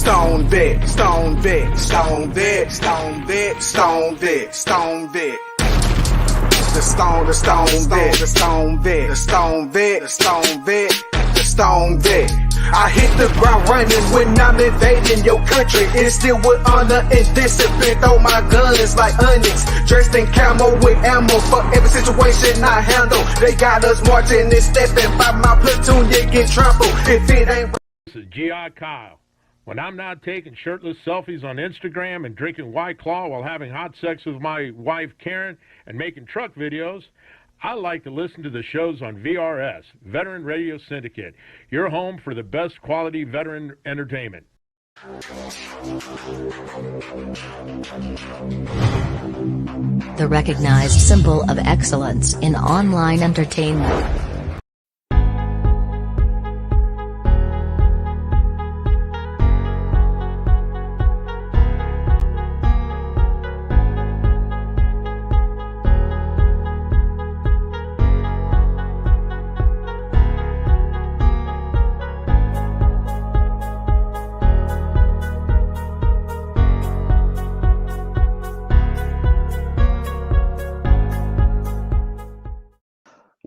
Stone Vic, Stone Vic, Stone Vic, Stone Vic, Stone Vic, Stone Vic. The Stone Vic, the Stone Vic, the Stone Vic, the Stone Vic, the Stone Vic. I hit the ground running when I'm invading your country. It's still with honor and discipline. Throw my guns like onyx, dressed in camo with ammo for every situation I handle. They got us marching and stepping by my platoon. You get trampled if it ain't. This is G.I. Kyle. When I'm not taking shirtless selfies on Instagram and drinking White Claw while having hot sex with my wife Karen and making truck videos, I like to listen to the shows on VRS, Veteran Radio Syndicate, your home for the best quality veteran entertainment. The recognized symbol of excellence in online entertainment.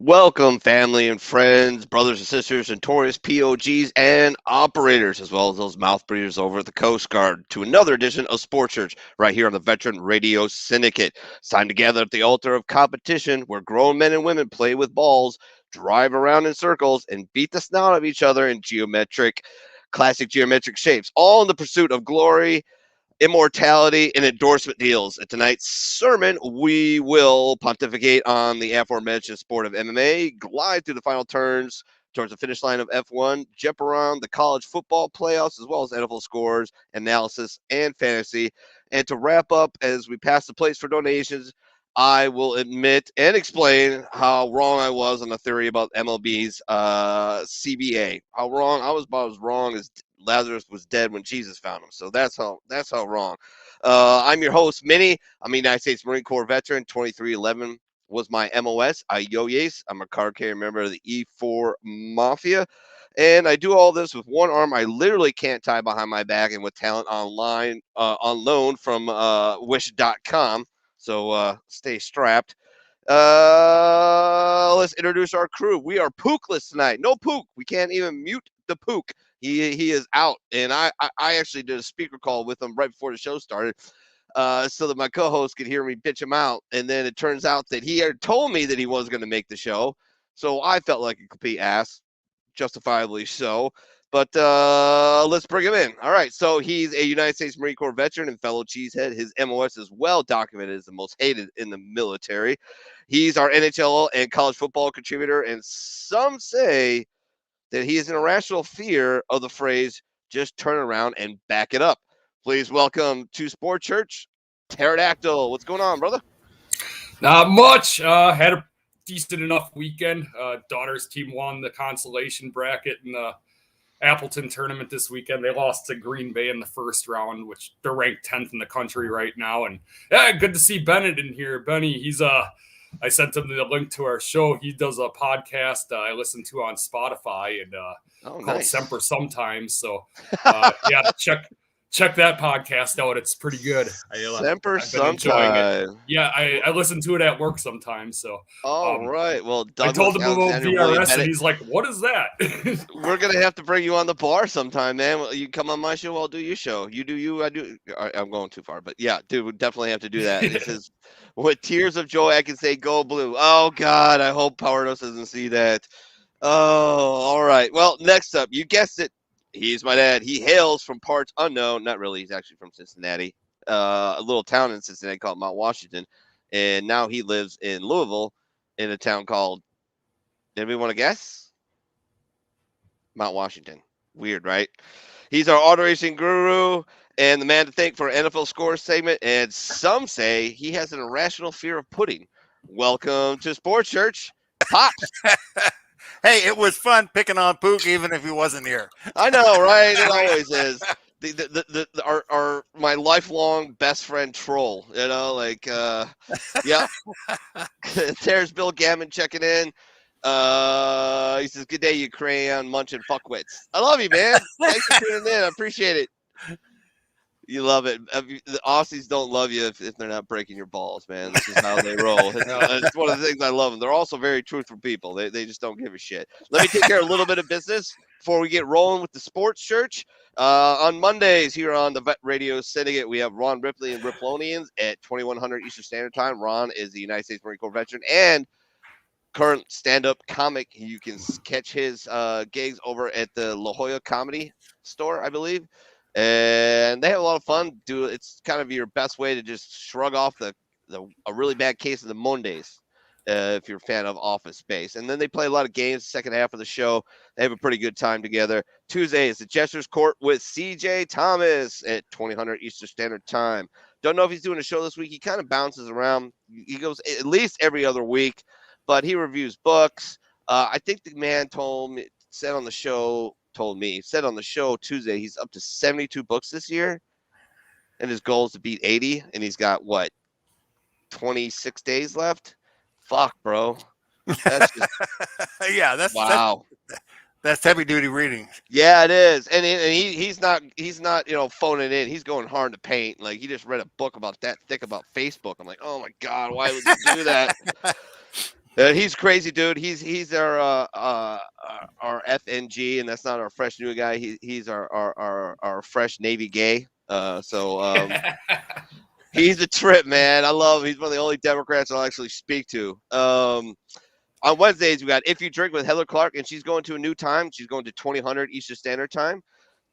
Welcome, family and friends, brothers and sisters, notorious POGs and operators, as well as those mouth breathers over at the Coast Guard, to another edition of Sports Church right here on the Veteran Radio Syndicate. It's time to gather at the altar of competition where grown men and women play with balls, drive around in circles, and beat the snot of each other in classic geometric shapes, all in the pursuit of glory, immortality, and endorsement deals. In tonight's sermon, we will pontificate on the aforementioned sport of MMA, glide through the final turns towards the finish line of F1, jump around the college football playoffs, as well as NFL scores, analysis, and fantasy. And to wrap up, as we pass the plates for donations, I will admit and explain how wrong I was on the theory about MLB's CBA. How wrong I was, about as wrong as Lazarus was dead when Jesus found him. So that's how wrong. I'm your host, Mini. I'm a United States Marine Corps veteran. 2311 was my MOS. I'm a card carrier member of the E4 Mafia. And I do all this with one arm I literally can't tie behind my back, and with talent online on loan from wish.com. So stay strapped. Let's introduce our crew. We are pookless tonight. No pook. We can't even mute the pook. He is out, and I actually did a speaker call with him right before the show started, so that my co-host could hear me bitch him out. And then it turns out that he had told me that he was going to make the show, so I felt like a complete ass, justifiably so. But let's bring him in. All right, so he's a United States Marine Corps veteran and fellow cheesehead. His MOS is well documented as the most hated in the military. He's our NHL and college football contributor, and some say that he has an irrational fear of the phrase, just turn around and back it up. Please welcome to Sport Church, Pterodactyl. What's going on, brother? Not much. Had a decent enough weekend. Daughter's team won the consolation bracket in the Appleton tournament this weekend. They lost to Green Bay in the first round, which they're ranked 10th in the country right now. And yeah, good to see Bennett in here. Benny, I sent him the link to our show. He does a podcast I listen to on Spotify and called Semper Sometimes. So yeah, check that podcast out. It's pretty good. Semper Sometimes. Yeah, I listen to it at work sometimes. So right. Well, I told him about VRS, and he's like, "What is that?" We're gonna have to bring you on the bar sometime, man. You come on my show, I'll do your show. You do you, I do. I'm going too far, but yeah, dude, we definitely have to do that. This is with tears of joy. I can say, "Go blue." Oh God, I hope Powerhouse doesn't see that. Oh, all right. Well, next up, you guessed it. He's my dad. He hails from parts unknown. Not really. He's actually from Cincinnati, a little town in Cincinnati called Mount Washington. And now he lives in Louisville in a town called, anybody want to guess? Mount Washington. Weird, right? He's our auto racing guru and the man to thank for an NFL score segment. And some say he has an irrational fear of pudding. Welcome to Sports Church, Pops. Hey, it was fun picking on Pook even if he wasn't here. I know, right? It always is. Our my lifelong best friend troll, you know, like yeah. There's Bill Gammon checking in. He says, "Good day, you crayon munching fuckwits." I love you, man. Thanks for tuning in. I appreciate it. You love it. The Aussies don't love you if they're not breaking your balls, man. This is how they roll. It's one of the things I love them. They're also very truthful people. They just don't give a shit. Let me take care of a little bit of business before we get rolling with the sports church. On Mondays here on the Vet Radio Syndicate, we have Ron Ripley and Riplonians at 2100 Eastern Standard Time. Ron is the United States Marine Corps veteran and current stand-up comic. You can catch his gigs over at the La Jolla Comedy Store, I believe. And they have a lot of fun. It's kind of your best way to just shrug off a really bad case of the Mondays, if you're a fan of Office Space. And then they play a lot of games. Second half of the show, they have a pretty good time together. Tuesday is the Jester's Court with CJ Thomas at 2000 Eastern Standard Time. Don't know if he's doing a show this week. He kind of bounces around. He goes at least every other week, but he reviews books. I think the man said on the show Tuesday, he's up to 72 books this year, and his goal is to beat 80, and he's got, 26 days left? Fuck, bro. That's just, yeah, wow. That's heavy duty reading. Yeah, it is. And he's not phoning in. He's going hard to paint. Like, he just read a book about that thick about Facebook. I'm like, oh my God, why would you do that? He's crazy, dude. He's our FNG, and that's not our fresh new guy. He's our fresh Navy gay. He's a trip, man. I love him. He's one of the only Democrats I'll actually speak to. On Wednesdays, we got If You Drink with Heather Clark, and she's going to a new time. She's going to 2000 Eastern Standard Time.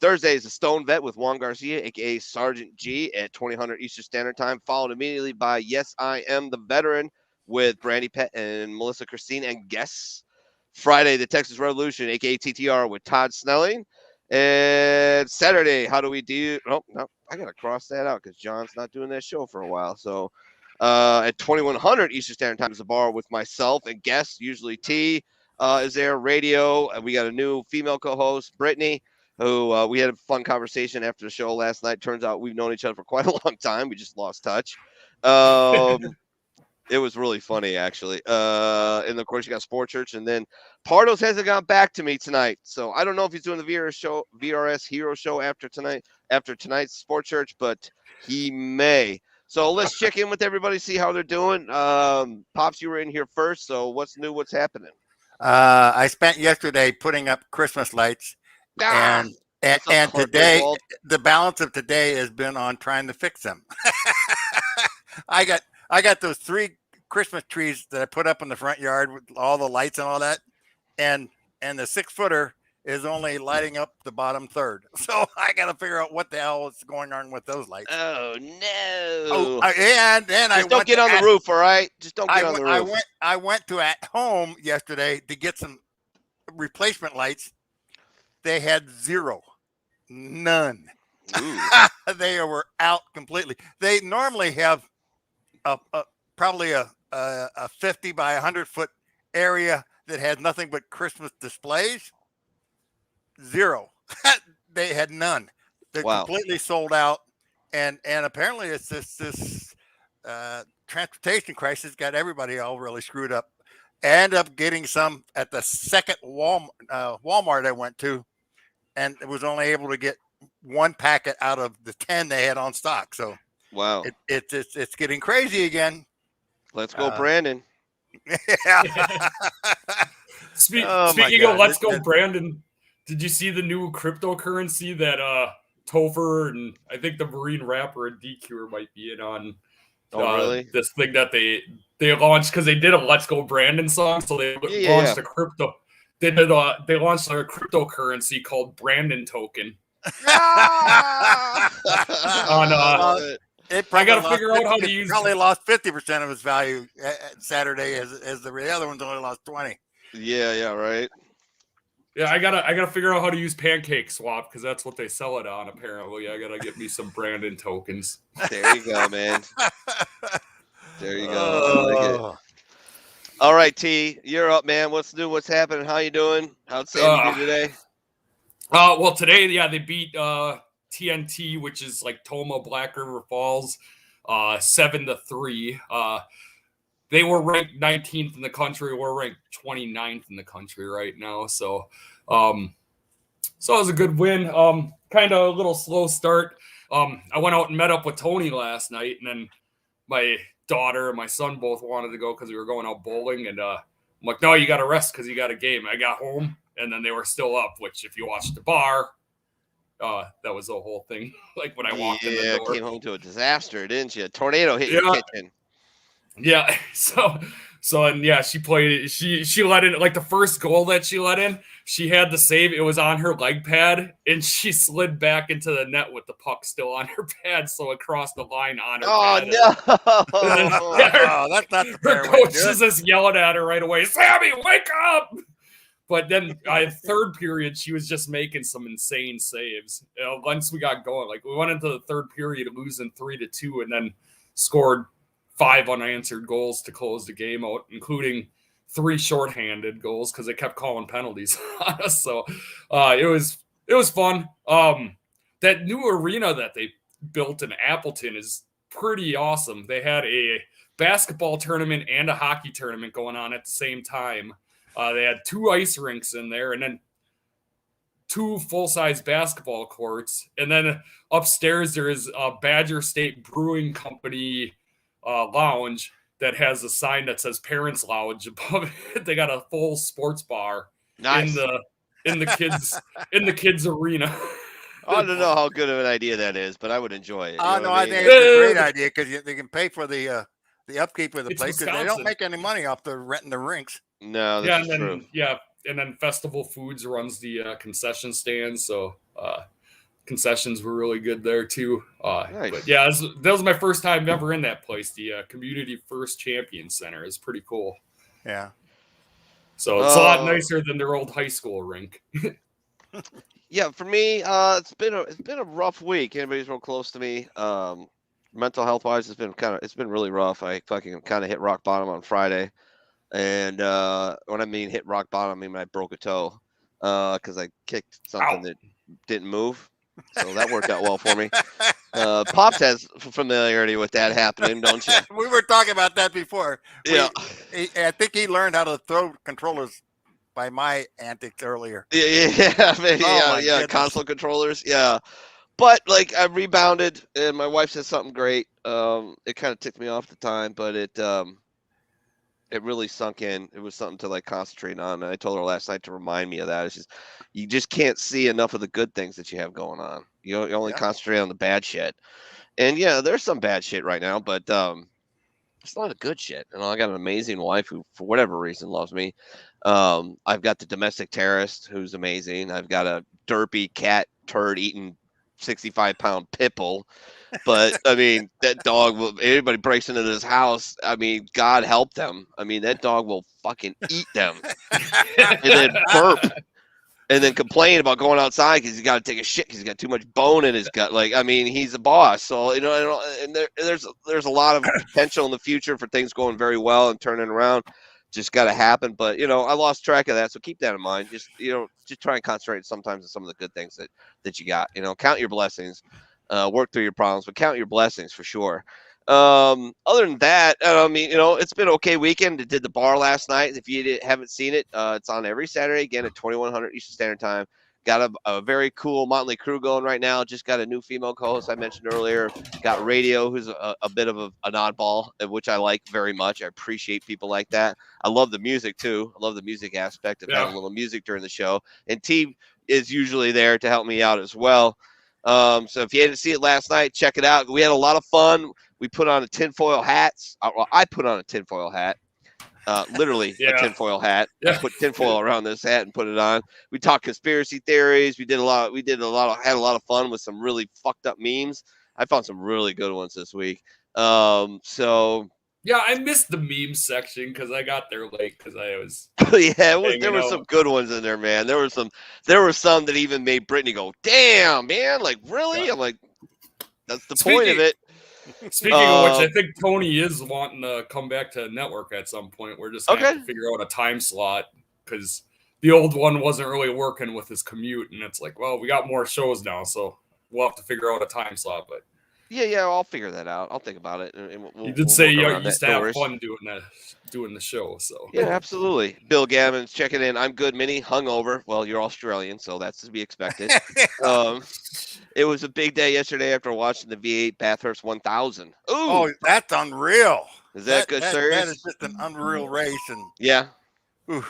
Thursday is the Stone Vet with Juan Garcia, a.k.a. Sergeant G, at 2000 Eastern Standard Time, followed immediately by Yes, I Am the Veteran with Brandy Pett and Melissa Christine and guests. Friday, the Texas Revolution, a.k.a. TTR, with Todd Snelling. And Saturday, how do we do? Oh, no, I got to cross that out because John's not doing that show for a while. So at 2100 Eastern Standard Time is the bar with myself and guests. Usually T is there, radio. And we got a new female co-host, Brittany, who we had a fun conversation after the show last night. Turns out we've known each other for quite a long time. We just lost touch. It was really funny, actually. And, of course, you got Sport Church. And then Pardos hasn't got back to me tonight. So I don't know if he's doing the VRS Hero Show after tonight's Sport Church, but he may. So let's check in with everybody, see how they're doing. Pops, you were in here first. So what's new? What's happening? I spent yesterday putting up Christmas lights. And today, the balance of today has been on trying to fix them. I got those 3 Christmas trees that I put up in the front yard with all the lights and all that, and the 6-footer is only lighting up the bottom third. So I got to figure out what the hell is going on with those lights. Oh no! Oh, and then just don't get on the roof, all right? Just don't get on the roof. I went to at home yesterday to get some replacement lights. They had 0, none. They were out completely. They normally have probably a 50 by 100 foot area that has nothing but Christmas displays. 0. They had none. They're completely sold out, and apparently it's this transportation crisis got everybody all really screwed up. I ended up getting some at the second Walmart I went to, and it was only able to get 1 packet out of the 10 they had on stock. So wow, it's getting crazy again. Let's go, Brandon. Yeah. Speaking of Let's Go, Brandon, did you see the new cryptocurrency that Topher and I think the Marine rapper and DQ might be in on? Really? This thing that they launched because they did a Let's Go Brandon song, so they launched a crypto. They launched a cryptocurrency called Brandon Token. I got to figure out how to use. Probably lost 50% of its value Saturday, as the other ones only lost 20. Yeah, right. Yeah, I gotta figure out how to use Pancake Swap because that's what they sell it on. Apparently, I gotta get me some Brandon tokens. There you go, man. There you go. I like it. All right, T, you're up, man. What's new? What's happening? How you doing? How'd Sandy do today? Well, today, they beat TNT, which is like Toma Black River Falls, 7-3. They were ranked 19th in the country. We're ranked 29th in the country right now. So So it was a good win. Kind of a little slow start. I went out and met up with Tony last night, and then my daughter and my son both wanted to go because we were going out bowling. And I'm like, no, you got to rest because you got a game. I got home, and then they were still up, which if you watched the bar, that was the whole thing. Like when I walked in the door. Came home to a disaster, didn't you? A tornado hit your kitchen. Yeah. And yeah, she played. She let in like the first goal that she let in. She had the save. It was on her leg pad, and she slid back into the net with the puck still on her pad, so it crossed the line on her. Oh pad. no! That's not the her fair coach way to is just yelling at her right away. Sammy, wake up! But then third period, she was just making some insane saves. Once we got going, like we went into the third period losing 3-2, and then scored 5 unanswered goals to close the game out, including 3 shorthanded goals because they kept calling penalties on us. So it was fun. That new arena that they built in Appleton is pretty awesome. They had a basketball tournament and a hockey tournament going on at the same time. They had 2 ice rinks in there, and then 2 full-size basketball courts. And then upstairs there is a Badger State Brewing Company lounge that has a sign that says Parents Lounge above it. They got a full sports bar Nice. in the kids arena. I don't know how good of an idea that is, but I would enjoy it. Oh no, I think it's a great idea because they can pay for the upkeep of the It's place because they don't make any money off the renting the rinks. No, that's true. And then Festival Foods runs the concession stand, so concessions were really good there too. Nice. But yeah, that was my first time ever in that place. The Community First Champion Center is pretty cool. Yeah. So it's a lot nicer than their old high school rink. Yeah, for me, it's been a rough week. Anybody's real close to me. Mental health wise, it's been really rough. I fucking kind of hit rock bottom on Friday, and when I mean hit rock bottom, I mean I broke a toe because I kicked something that didn't move. So that worked out well for me. Pops has familiarity with that happening, don't you? We were talking about that before. Yeah. I think he learned how to throw controllers by my antics earlier. Yeah, maybe. Yeah, console controllers. Yeah. But like I rebounded, and my wife said something great. It kind of ticked me off at the time, but it really sunk in. It was something to like concentrate on. And I told her last night to remind me of that. It's just you just can't see enough of the good things that you have going on. You only concentrate on the bad shit. And yeah, there's some bad shit right now, but it's a lot of good shit. And I got an amazing wife who, for whatever reason, loves me. I've got the domestic terrorist who's amazing. I've got a derpy cat turd eating 65-pound pit bull. But I mean, that dog will. Anybody breaks into this house, I mean, God help them. I mean, that dog will fucking eat them, and then burp, and then complain about going outside because he's got to take a shit because he's got too much bone in his gut. Like, I mean, he's a boss, so and there's a lot of potential in the future for things going very well and turning around. Just got to happen, but I lost track of that, so keep that in mind. Just try and concentrate sometimes on some of the good things that you got. Count your blessings. Work through your problems, but count your blessings for sure. Other than that, I mean, it's been an okay weekend. I did the bar last night. If you haven't seen it, it's on every Saturday again at 2100 Eastern Standard Time. Got a very cool Motley crew going right now. Just got a new female co-host I mentioned earlier. Got Radio, who's a bit of an oddball, which I like very much. I appreciate people like that. I love the music too. I love the music aspect of having a little music during the show. And T is usually there to help me out as well. So if you didn't see it last night, check it out. We had a lot of fun. We put on tinfoil hats. Well, I put on a tinfoil hat. Literally a tinfoil hat. I put tinfoil around this hat and put it on. We talked conspiracy theories. We had a lot of fun with some really fucked up memes. I found some really good ones this week. Yeah, I missed the meme section because I got there late because I was. There were some good ones in there, man. There were some that even made Brittany go, "Damn, man! Like, really?" Yeah. I'm like, "That's the point of it." Speaking of which, I think Tony is wanting to come back to the network at some point. We're just going to have to figure out a time slot because the old one wasn't really working with his commute, and it's like, well, we got more shows now, so we'll have to figure out a time slot. But Yeah, I'll figure that out. I'll think about it. And You did say work you around used that. to No have worries. fun doing the show. So Yeah, absolutely. Bill Gavin's checking in. I'm good, Mini. Hungover. Well, you're Australian, so that's to be expected. It was a big day yesterday after watching the V8 Bathurst 1000. Ooh, Oh, that's unreal. is that good, sir? That is just an unreal race, and Yeah, ooh,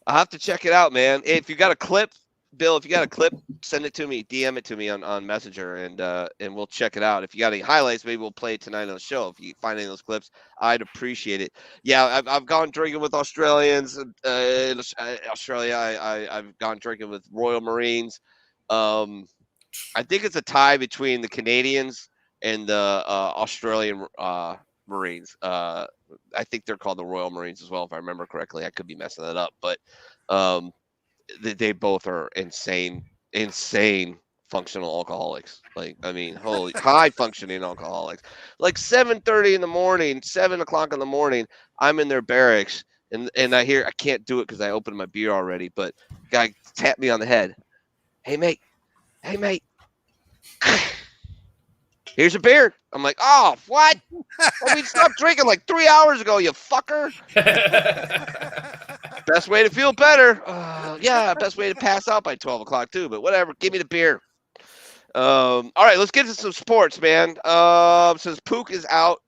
I'll have to check it out, man. If you got a clip, Bill, if you got a clip, send it to me. DM it to me on Messenger, and we'll check it out. If you got any highlights, maybe we'll play it tonight on the show. If you find any of those clips, I'd appreciate it. Yeah, I've gone drinking with Australians in Australia. I've gone drinking with Royal Marines. I think it's a tie between the Canadians and the Australian Marines. I think they're called the Royal Marines as well, if I remember correctly. I could be messing that up, but they both are insane functional alcoholics. Like, I mean, holy high functioning alcoholics. Like 7:30 in the morning, 7 o'clock in the morning, I'm in their barracks, and I hear I can't do it because I opened my beer already, but guy tapped me on the head. Hey mate. Here's a beer. I'm like, oh, what? Well, we stopped drinking like 3 hours ago, you fucker. Best way to feel better. Yeah, best way to pass out by 12 o'clock too, but whatever. Give me the beer. All right, let's get to some sports, man. Since Pook is out,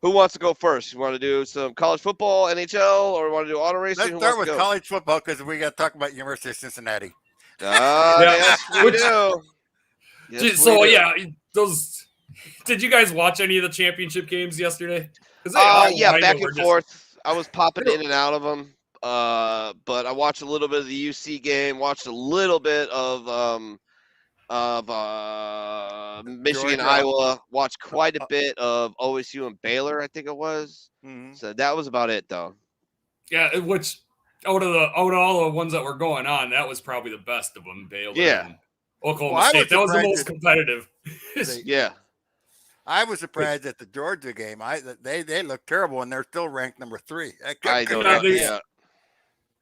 who wants to go first? You want to do some college football, NHL, or want to do auto racing? let's start with college football because we got to talk about University of Cincinnati. Yes, we do. Yes, so we do. yeah, those. Did you guys watch any of the championship games yesterday? Yeah, back and forth. I was popping in and out of them. But I watched a little bit of the UC game. Watched a little bit of Michigan, Georgia. Iowa. Watched quite a bit of OSU and Baylor, I think it was. Mm-hmm. So that was about it, though. Yeah, which out of all the ones that were going on, that was probably the best of them. Baylor, Yeah. and Oklahoma State. That was the most competitive. Yeah. I was surprised at the Georgia game. They look terrible, and they're still ranked number 3. I don't know. Yeah.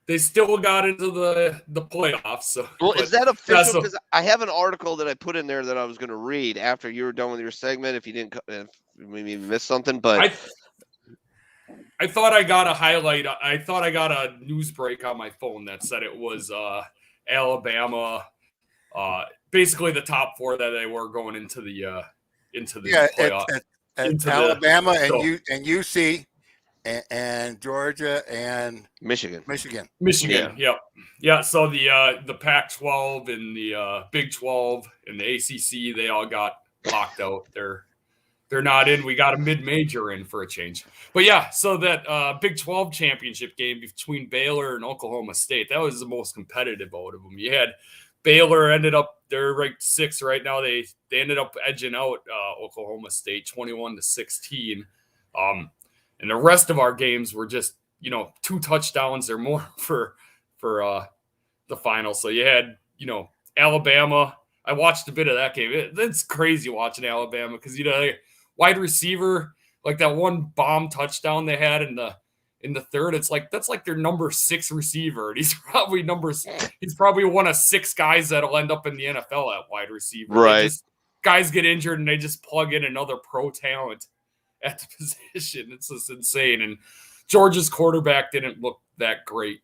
They still got into the playoffs. So, well, is that official? Because I have an article that I put in there that I was going to read after you were done with your segment. If you didn't, if maybe you missed something, but I thought I got a highlight. I thought I got a news break on my phone that said it was Alabama. Basically, the top 4 that they were going into the playoff. It's Alabama and UC. And Georgia and Michigan. Yeah. So the Pac-12 and the Big 12 and the ACC, they all got locked out. They're not in. We got a mid-major in for a change. But yeah, so that Big 12 championship game between Baylor and Oklahoma State, that was the most competitive out of them. You had Baylor they're ranked 6th right now. They ended up edging out Oklahoma State 21-16. And the rest of our games were just, 2 touchdowns or more for the final. So you had, Alabama. I watched a bit of that game. It's crazy watching Alabama because, wide receiver, like that one bomb touchdown they had in the third. It's like that's like their number 6 receiver, and he's probably one of 6 guys that'll end up in the NFL at wide receiver. Right. Guys get injured and they just plug in another pro talent at the position. It's just insane. And Georgia's quarterback didn't look that great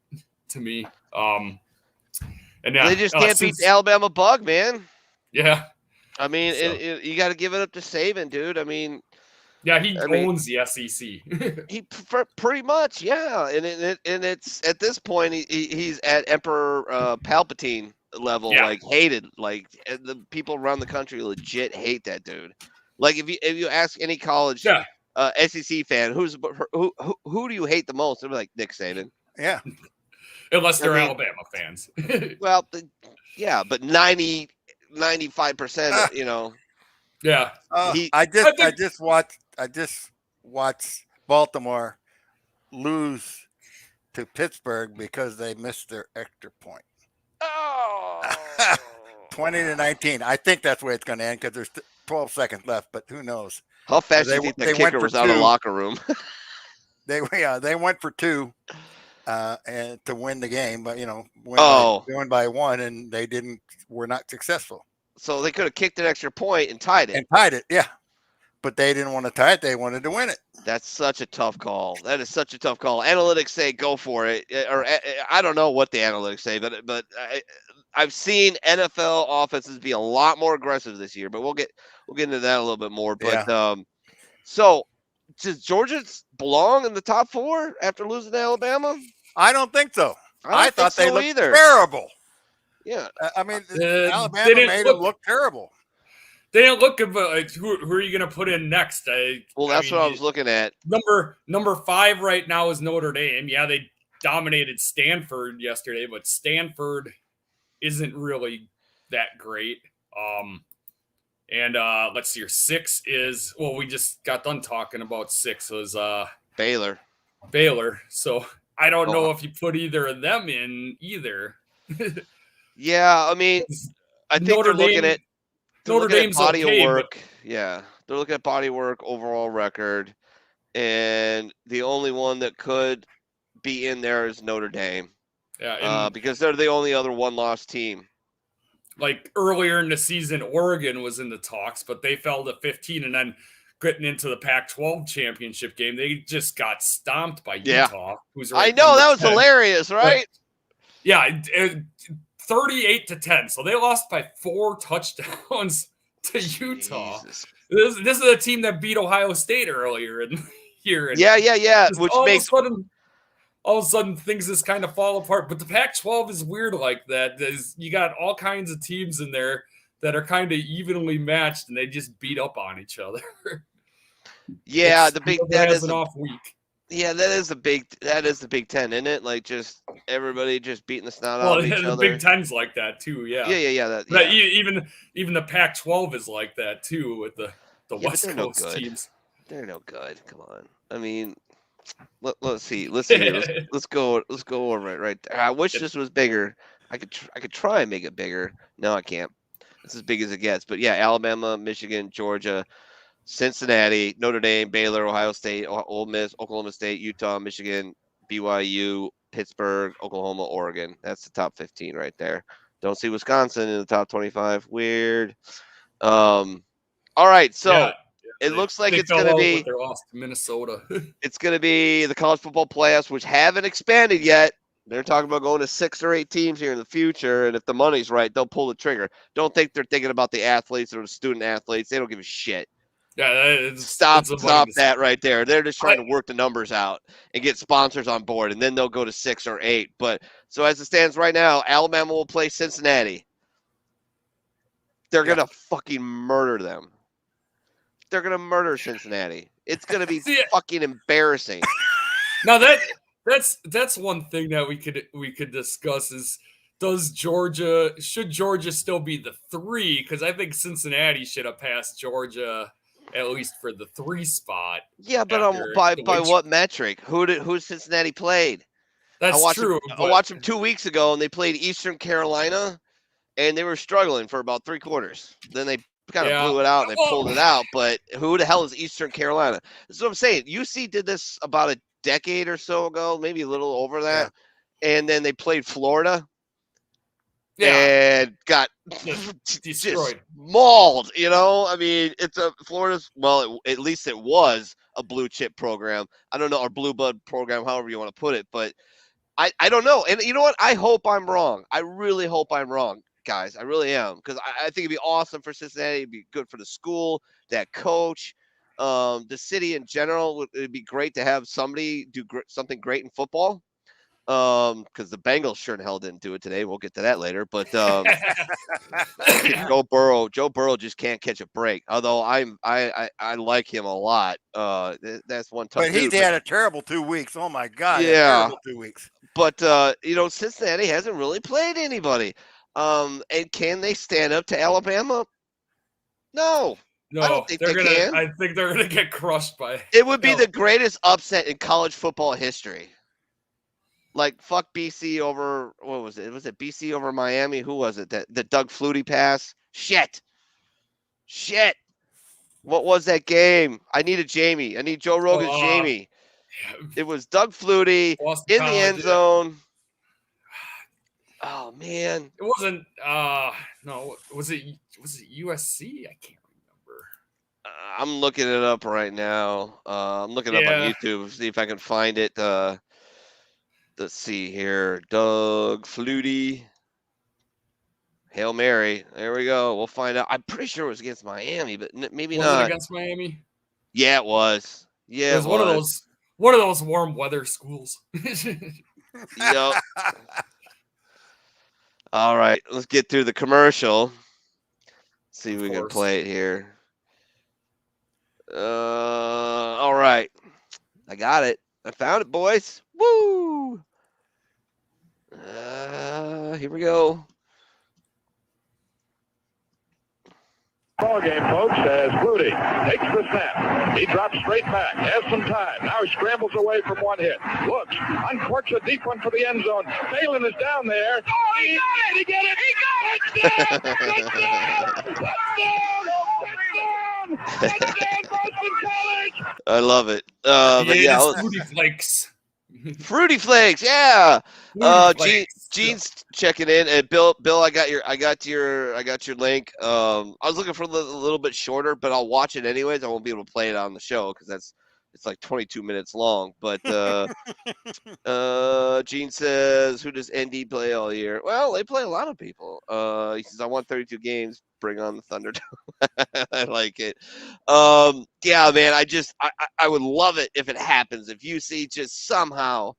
to me. And they just can't beat the Alabama bug, man. Yeah. I mean, you got to give it up to Saban, dude. I mean, yeah, he owns the SEC. He pretty much, yeah. And it's at this point he's at Emperor Palpatine level, like hated. Like the people around the country legit hate that dude. Like if you ask any college SEC fan who do you hate the most, they'll be like Nick Saban. Yeah. Unless they're Alabama fans. Well, yeah, but 95%, Yeah. I just watched Baltimore lose to Pittsburgh because they missed their extra point. Oh. 20-19. I think that's where it's going to end because there's 12 seconds left, but who knows? How fast do you think the kicker was out of the locker room? They went for 2 and to win the game, but win by 1, and were not successful. So they could have kicked an extra point and tied it. Yeah. but they didn't want to tie it. They wanted to win it. That's such a tough call. That is such a tough call. Analytics say go for it, or I don't know what the analytics say, but I've seen NFL offenses be a lot more aggressive this year. But we'll get into that a little bit more. But so does Georgia belong in the top 4 after losing to Alabama? I don't think so. I thought they looked either. terrible. Yeah, I mean, Alabama made them look terrible. They didn't look good, but like, who are you going to put in next? What I was looking at. Number 5 right now is Notre Dame. Yeah, they dominated Stanford yesterday, but Stanford isn't really that great. And let's see, your 6 is, well, we just got done talking about 6 was Baylor. So I don't know if you put either of them in either. Yeah, I mean, I think Notre they're looking at Notre Dame's body okay, of work. Yeah, they're looking at body work, overall record, and the only one that could be in there is Notre Dame. Yeah, because they're the only other one-loss team. Like earlier in the season, Oregon was in the talks, but they fell to 15, and then getting into the Pac-12 championship game, they just got stomped by Utah. Who's I know, that was 10. Hilarious, right? Yeah, 38-10. So they lost by 4 touchdowns to Utah. Jesus. This is a team that beat Ohio State earlier in the year. Yeah. Which makes all of a sudden things just kind of fall apart. But the Pac-12 is weird like that. You got all kinds of teams in there that are kind of evenly matched, and they just beat up on each other. Yeah, that is an off week. Yeah, that is the Big Ten, isn't it? Like just everybody just beating the snot out of each other. The Big Ten's like that too. Yeah. Even the Pac-12 is like that too with the West Coast teams. They're no good. Come on. I mean, let's see. Listen here. Let's go over it right there. I wish this was bigger. I could try and make it bigger. No, I can't. It's as big as it gets. But yeah, Alabama, Michigan, Georgia, Cincinnati, Notre Dame, Baylor, Ohio State, Ole Miss, Oklahoma State, Utah, Michigan, BYU, Pittsburgh, Oklahoma, Oregon. That's the top 15 right there. Don't see Wisconsin in the top 25. Weird. All right, so it looks like it's going to be their loss to Minnesota. It's going to be the college football playoffs, which haven't expanded yet. They're talking about going to 6 or 8 teams here in the future, and if the money's right, they'll pull the trigger. Don't think they're thinking about the athletes or the student athletes. They don't give a shit. Yeah, stop that right there. They're just trying to work the numbers out and get sponsors on board, and then they'll go to 6 or 8. But so as it stands right now, Alabama will play Cincinnati. They're gonna fucking murder them. They're gonna murder Cincinnati. It's gonna be fucking embarrassing. Now that's one thing that we could discuss is should Georgia still be the 3? Because I think Cincinnati should have passed Georgia at least for the 3 spot. Yeah, but by what metric? Who Cincinnati played? That's true. I watched them 2 weeks ago, and they played Eastern Carolina, and they were struggling for about 3 quarters. Then they kind of blew it out and they pulled it out. But who the hell is Eastern Carolina? This is what I'm saying. UC did this about a decade or so ago, maybe a little over that, and then they played Florida. And got destroyed, mauled. I mean, Florida's. Well, at least it was a blue chip program. I don't know, or blue blood program, however you want to put it. But I don't know. And you know what? I hope I'm wrong. I really hope I'm wrong, guys. I really am, because I think it'd be awesome for Cincinnati. It'd be good for the school, that coach, the city in general. It'd be great to have somebody do something great in football. Because the Bengals sure in hell didn't do it today. We'll get to that later. But Joe Burrow just can't catch a break. Although I like him a lot. That's one tough. But he's had a terrible 2 weeks. Oh my God! Yeah, terrible 2 weeks. But Cincinnati hasn't really played anybody. And can they stand up to Alabama? No. I don't think they can. I think they're gonna get crushed by. It would be the greatest upset in college football history. Like, fuck BC over, what was it? Was it BC over Miami? Who was it? That Doug Flutie pass? Shit. What was that game? I need Jamie. I need Joe Rogan's Jamie. It was Doug Flutie in the end zone. Oh, man. It wasn't, no, was it USC? I can't remember. I'm looking it up right now. I'm looking it up on Yeah. YouTube, see if I can find it. Let's see here. Doug Flutie. Hail Mary. There we go. We'll find out. I'm pretty sure it was against Miami, but maybe Was it not. against Miami? Yeah, it was. Yeah, It was one of those warm weather schools. Yep. All right, let's get through the commercial. See if we can play it here. All right. I got it. I found it, boys. Woo! Here we go. Ball game, folks, as Flutie takes the snap. He drops straight back, has some time. Now he scrambles away from one hit. Looks, uncorks a deep one for the end zone. Phelan is down there. Oh, he got it! He got it! He got it! Touchdown! Touchdown! Touchdown! Boston College! I love it. But yeah, Fruity Flakes. Fruity Flakes, yeah. Gene's checking in, and Bill, I got your link. I was looking for a little bit shorter, but I'll watch it anyways. I won't be able to play it on the show because it's like 22 minutes long. But Gene says, who does ND play all year? Well, they play a lot of people. He says, I won 32 games. Bring on the Thunderdome. I like it. Yeah, man, I would love it if it happens. If UC just somehow,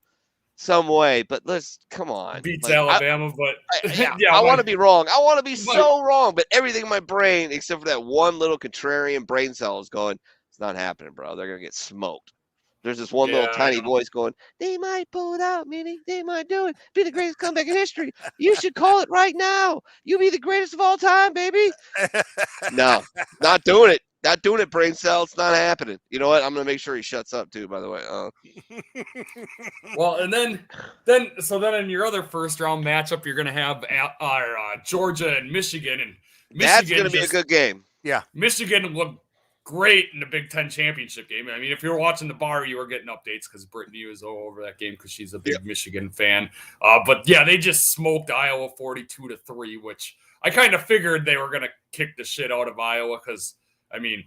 some way, but come on. Beats Alabama, but I want to be wrong. I want to be so wrong, but everything in my brain, except for that one little contrarian brain cell, is going, it's not happening, bro. They're going to get smoked. There's this one little tiny voice going, they might pull it out, Mini. They might do it. Be the greatest comeback in history. You should call it right now. You be the greatest of all time, baby. No, not doing it. Not doing it, brain cell. It's not happening. You know what? I'm going to make sure he shuts up, too, by the way. Well, and then in your other first-round matchup, you're going to have Georgia and Michigan. And that's going to be a good game. Yeah. Michigan looked great in the Big Ten championship game. I mean, if you were watching the bar, you were getting updates because Brittany was all over that game because she's a big Michigan fan. But yeah, they just smoked Iowa 42-3, which I kind of figured they were going to kick the shit out of Iowa because, I mean,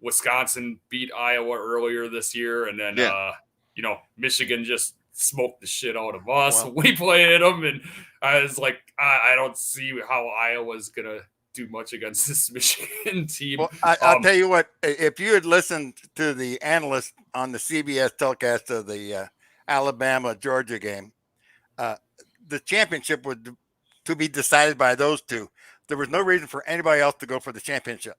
Wisconsin beat Iowa earlier this year, and then Michigan just smoked the shit out of us. Well, we played them, and I was like, I don't see how Iowa's going to do much against this Michigan team. Well, I'll tell you what, if you had listened to the analyst on the CBS telecast of the Alabama-Georgia game, the championship was to be decided by those two. There was no reason for anybody else to go for the championship.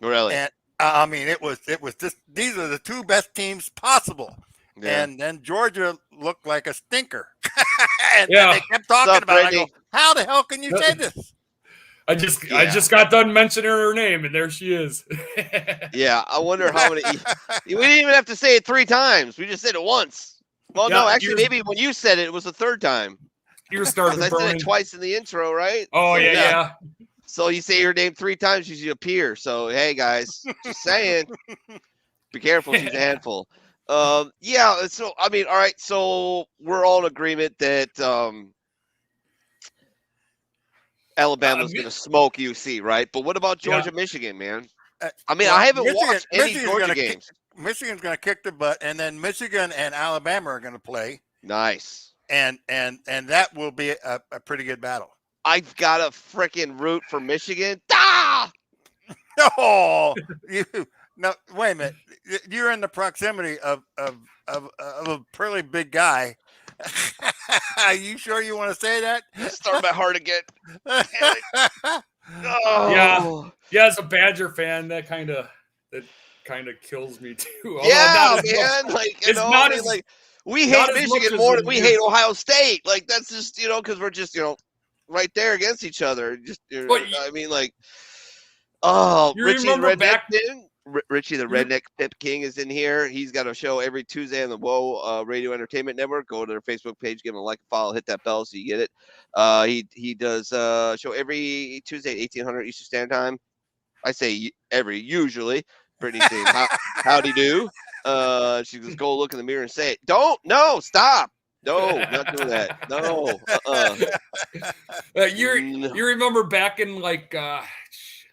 Really? And I mean, it was just, these are the two best teams possible. Yeah. And then Georgia looked like a stinker. and they kept talking about it. I go, how the hell can you say this? I just got done mentioning her name, and there she is. Yeah, I wonder how many. We didn't even have to say it 3 times. We just said it once. Well, no, actually, maybe when you said it, it was the 3rd time. You're starting. I said it twice in the intro, right? Oh, so, yeah. So you say her name 3 times, she's appear. So hey, guys, just saying, be careful. She's a handful. Yeah. So I mean, all right. So we're all in agreement that Alabama's going to smoke UC, right? But what about Georgia, Michigan, man? I mean, I haven't watched any Georgia games. Michigan's going to kick the butt, and then Michigan and Alabama are going to play. Nice. And that will be a pretty good battle. I've got a freaking root for Michigan. Ah! Oh, no, wait a minute. You're in the proximity of a pretty big guy. Are you sure you want to say that? Start my heart again. Oh. Yeah. As a Badger fan, that kind of kills me too. Yeah, man. Like we hate Michigan more than we hate Ohio State. Like that's just because we're just right there against each other. Just I mean, like, Richie the Redneck Richie the Redneck Pip King is in here. He's got a show every Tuesday on the WOW Radio Entertainment Network. Go to their Facebook page, give him a like, a follow, hit that bell so you get it. He does a show every Tuesday at 1800 Eastern Standard Time. I say usually. Brittany's saying, howdy do. She goes, go look in the mirror and say it. No, stop. No, not doing that. No. You remember back in like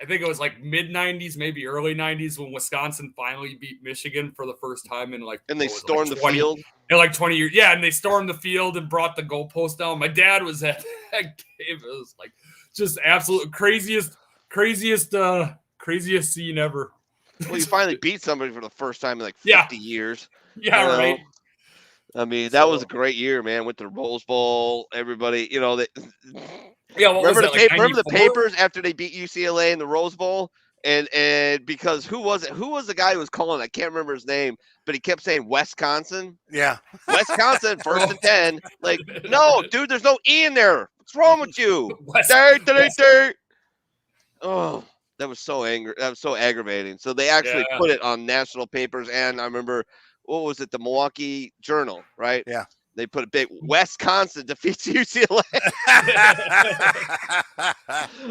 I think it was like mid 90s, maybe early 90s when Wisconsin finally beat Michigan for the first time in like. And they stormed the field. In like 20 years. Yeah, and they stormed the field and brought the goalpost down. My dad was at that game. It was like just absolute craziest scene ever. Well, you finally beat somebody for the first time in like 50 years. Yeah, right. I mean, that was a great year, man. With the Rose Bowl, everybody, What remember was that, remember the papers after they beat UCLA in the Rose Bowl, and because who was it? Who was the guy who was calling? I can't remember his name, but he kept saying Wisconsin. Yeah, Wisconsin, 1st and 10. Like, no, dude, there's no E in there. What's wrong with you? Oh, that was so angry. That was so aggravating. So they actually put it on national papers, and I remember. What was it? The Milwaukee Journal, right? Yeah. They put a big Wisconsin defeats UCLA.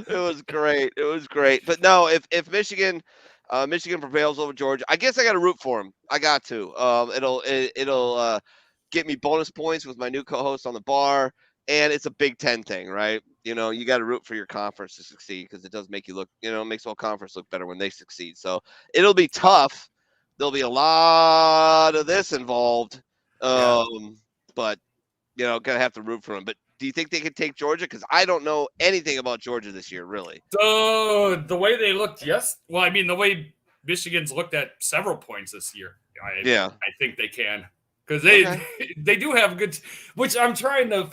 It was great. It was great. But no, if Michigan prevails over Georgia, I guess I got to root for them. I got to. It'll get me bonus points with my new co-host on the bar, and it's a Big Ten thing, right? You got to root for your conference to succeed because it does make you look. It makes the whole conference look better when they succeed. So it'll be tough. There'll be a lot of this involved, but gonna have to root for them. But do you think they can take Georgia? Because I don't know anything about Georgia this year, really. The way they looked, yes. Well, I mean, the way Michigan's looked at several points this year, I think they can because they do have good. Which I'm trying to.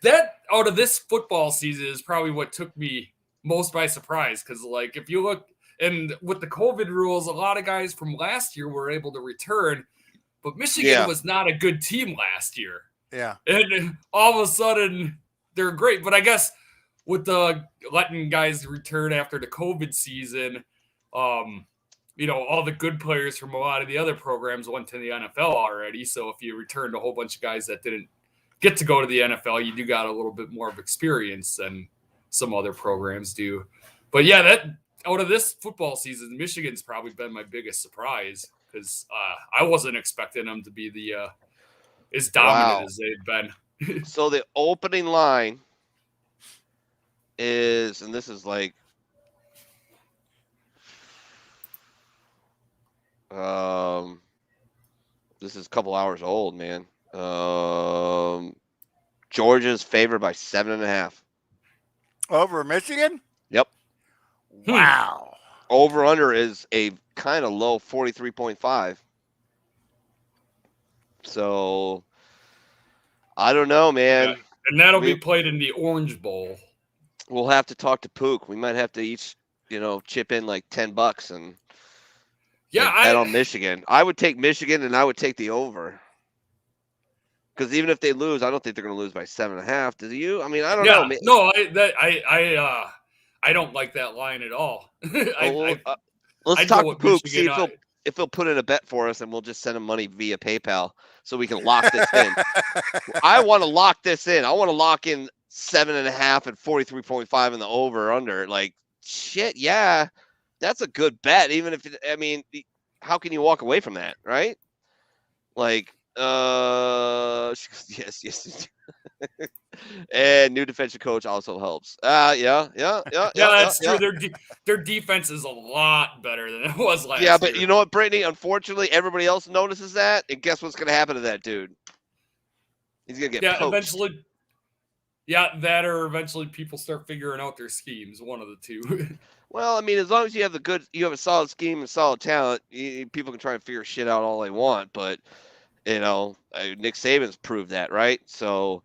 That out of this football season is probably what took me most by surprise because, like, if you look. And with the COVID rules, a lot of guys from last year were able to return, but Michigan was not a good team last year. Yeah. And all of a sudden, they're great. But I guess with the letting guys return after the COVID season, all the good players from a lot of the other programs went to the NFL already. So if you returned a whole bunch of guys that didn't get to go to the NFL, you do got a little bit more of experience than some other programs do. But yeah, that out of this football season, Michigan's probably been my biggest surprise because I wasn't expecting them to be as dominant as they've been. So the opening line is, and this is like, this is a couple hours old, man. Georgia's favored by 7.5 over Michigan. Yep. Wow. Over under is a kind of low 43.5. So I don't know, man. Yeah. And that'll be played in the Orange Bowl. We'll have to talk to Pook. We might have to each, chip in like $10 and bet on Michigan. I would take Michigan and I would take the over. Because even if they lose, I don't think they're going to lose by 7.5. Do you? I mean, I don't know. No, I don't like that line at all. Let's talk to Poop, see if he'll put in a bet for us, and we'll just send him money via PayPal so we can lock this in. I want to lock this in. I want to lock in 7.5 and 43.5 in the over or under. Like, shit, yeah, that's a good bet. Even if how can you walk away from that, right? Like, yes. And new defensive coach also helps. Yeah, that's true. Their defense is a lot better than it was last year. Yeah, but you know what, Brittany? Unfortunately, everybody else notices that, and guess what's going to happen to that dude? He's going to get poached. Eventually. Yeah, that or eventually people start figuring out their schemes. One of the two. Well, I mean, as long as you have a solid scheme and solid talent, people can try and figure shit out all they want. But Nick Saban's proved that, right? So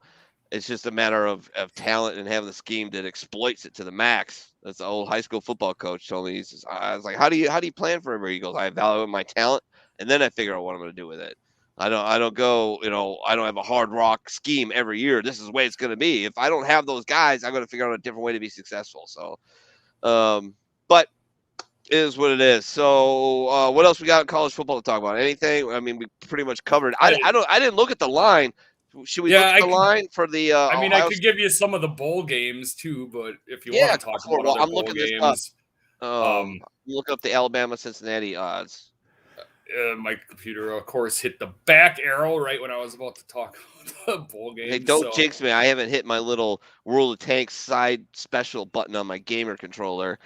it's just a matter of talent and having the scheme that exploits it to the max. That's the old high school football coach told me. He says, I was like, how do you plan for him? He goes, I evaluate my talent, and then I figure out what I'm going to do with it. I don't go, I don't have a hard rock scheme every year. This is the way it's going to be. If I don't have those guys, I'm going to figure out a different way to be successful. So, but it is what it is. So, what else we got in college football to talk about? Anything? I mean, we pretty much covered. I didn't look at the line. Should we look at the line for the? I could give you some of the bowl games too, but if you want to talk about other I'm bowl looking games, look up the Alabama Cincinnati odds. My computer, of course, hit the back arrow right when I was about to talk about the bowl game. Hey, don't jinx me. I haven't hit my little World of Tanks side special button on my gamer controller.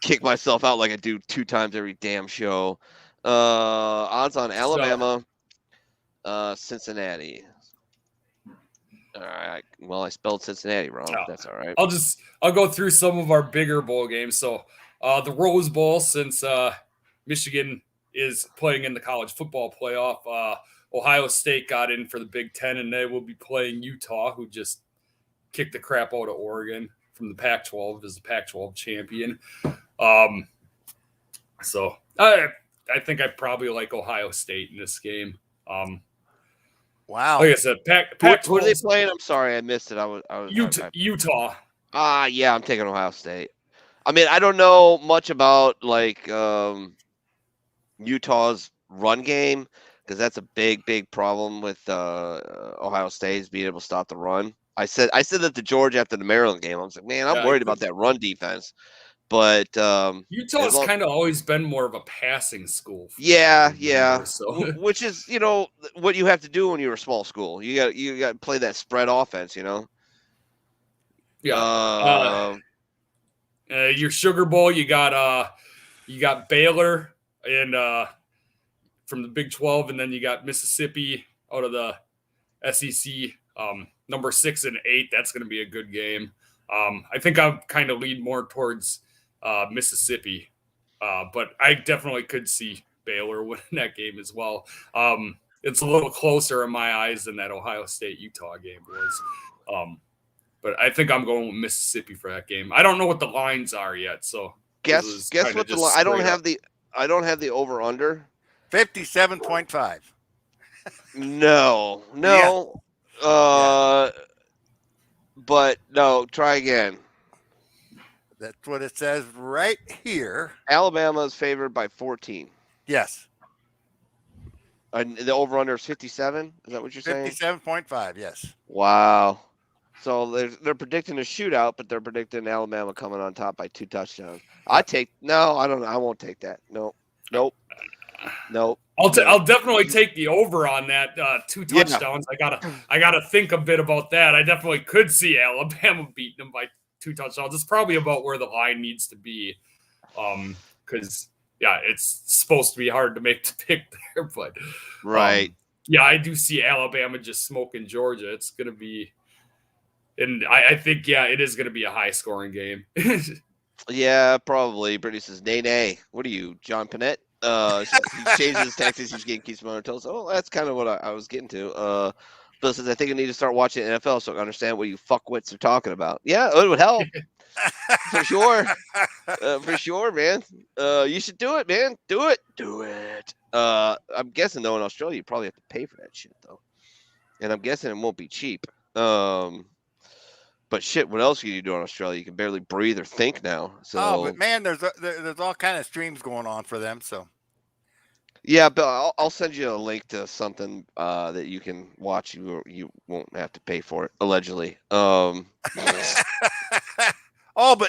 Kick myself out like I do 2 times every damn show. Odds on Alabama, Cincinnati. All right. Well, I spelled Cincinnati wrong. That's all right. I'll go through some of our bigger bowl games. So the Rose Bowl, since Michigan is playing in the college football playoff, Ohio State got in for the Big Ten, and they will be playing Utah, who just kicked the crap out of Oregon from the Pac-12 as the Pac-12 champion. So I think I probably like Ohio State in this game. Wow. Like I said, What are they playing? I'm sorry, I missed it. Utah. Yeah, I'm taking Ohio State. I mean, I don't know much about like Utah's run game because that's a big problem with Ohio State's being able to stop the run. I said that to George after the Maryland game. I was like, man, I'm worried about that run defense. But Utah's kind of always been more of a passing school. Yeah. So. Which is, what you have to do when you're a small school. You got to play that spread offense, Yeah. Your Sugar Bowl, you got Baylor and from the Big 12, and then you got Mississippi out of the SEC, number 6 and 8. That's going to be a good game. I think I'll kind of lead more towards Mississippi, but I definitely could see Baylor winning that game as well. It's a little closer in my eyes than that Ohio State-Utah game was. But I think I'm going with Mississippi for that game. I don't know what the lines are yet, so guess what the line. I don't have the over under. 57.5. No. Yeah. But no, try again. That's what it says right here. Alabama is favored by 14. Yes. And the over-under is 57? Is that what you're saying? 57.5, yes. Wow. So they're predicting a shootout, but they're predicting Alabama coming on top by 2 touchdowns. I don't know. I won't take that. Nope. I'll definitely take the over on that 2 touchdowns. Yeah. I gotta think a bit about that. I definitely could see Alabama beating them by 2 touchdowns. It's probably about where the line needs to be, because it's supposed to be hard to make the pick there. But right, I do see Alabama just smoking Georgia. It's gonna be, and I think it is gonna be a high scoring game. Yeah, probably. Brittany says, nay. What are you, John Panette? He changes his taxes. He's getting keeps on toes. Oh, that's kind of what I was getting to. Bill says, I think I need to start watching NFL so I can understand what you fuckwits are talking about. Yeah, it would help. For sure. For sure, man. You should do it, man. Do it. I'm guessing, though, in Australia, you probably have to pay for that shit, though. And I'm guessing it won't be cheap. But shit, what else can you do in Australia? You can barely breathe or think now. So, but man, there's all kind of streams going on for them. So, yeah, Bill, I'll send you a link to something that you can watch. You won't have to pay for it, allegedly. But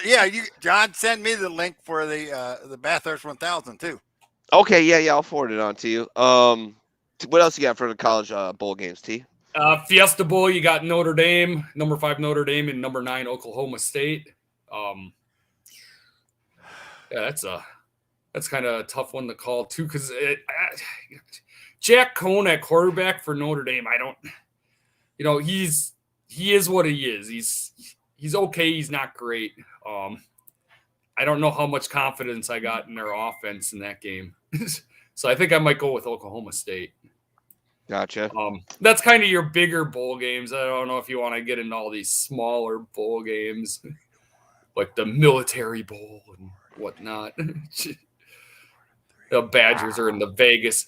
yeah, John, send me the link for the Bathurst 1000 too. Okay, yeah, I'll forward it on to you. What else you got for the college bowl games, T? Fiesta Bowl, you got Notre Dame, number 5 Notre Dame, and number 9 Oklahoma State. That's kind of a tough one to call too, because Jack Cohn at quarterback for Notre Dame. He is what he is. He's okay. He's not great. I don't know how much confidence I got in their offense in that game, so I think I might go with Oklahoma State. Gotcha. That's kind of your bigger bowl games. I don't know if you want to get into all these smaller bowl games, like the Military Bowl and whatnot. The Badgers are in the Vegas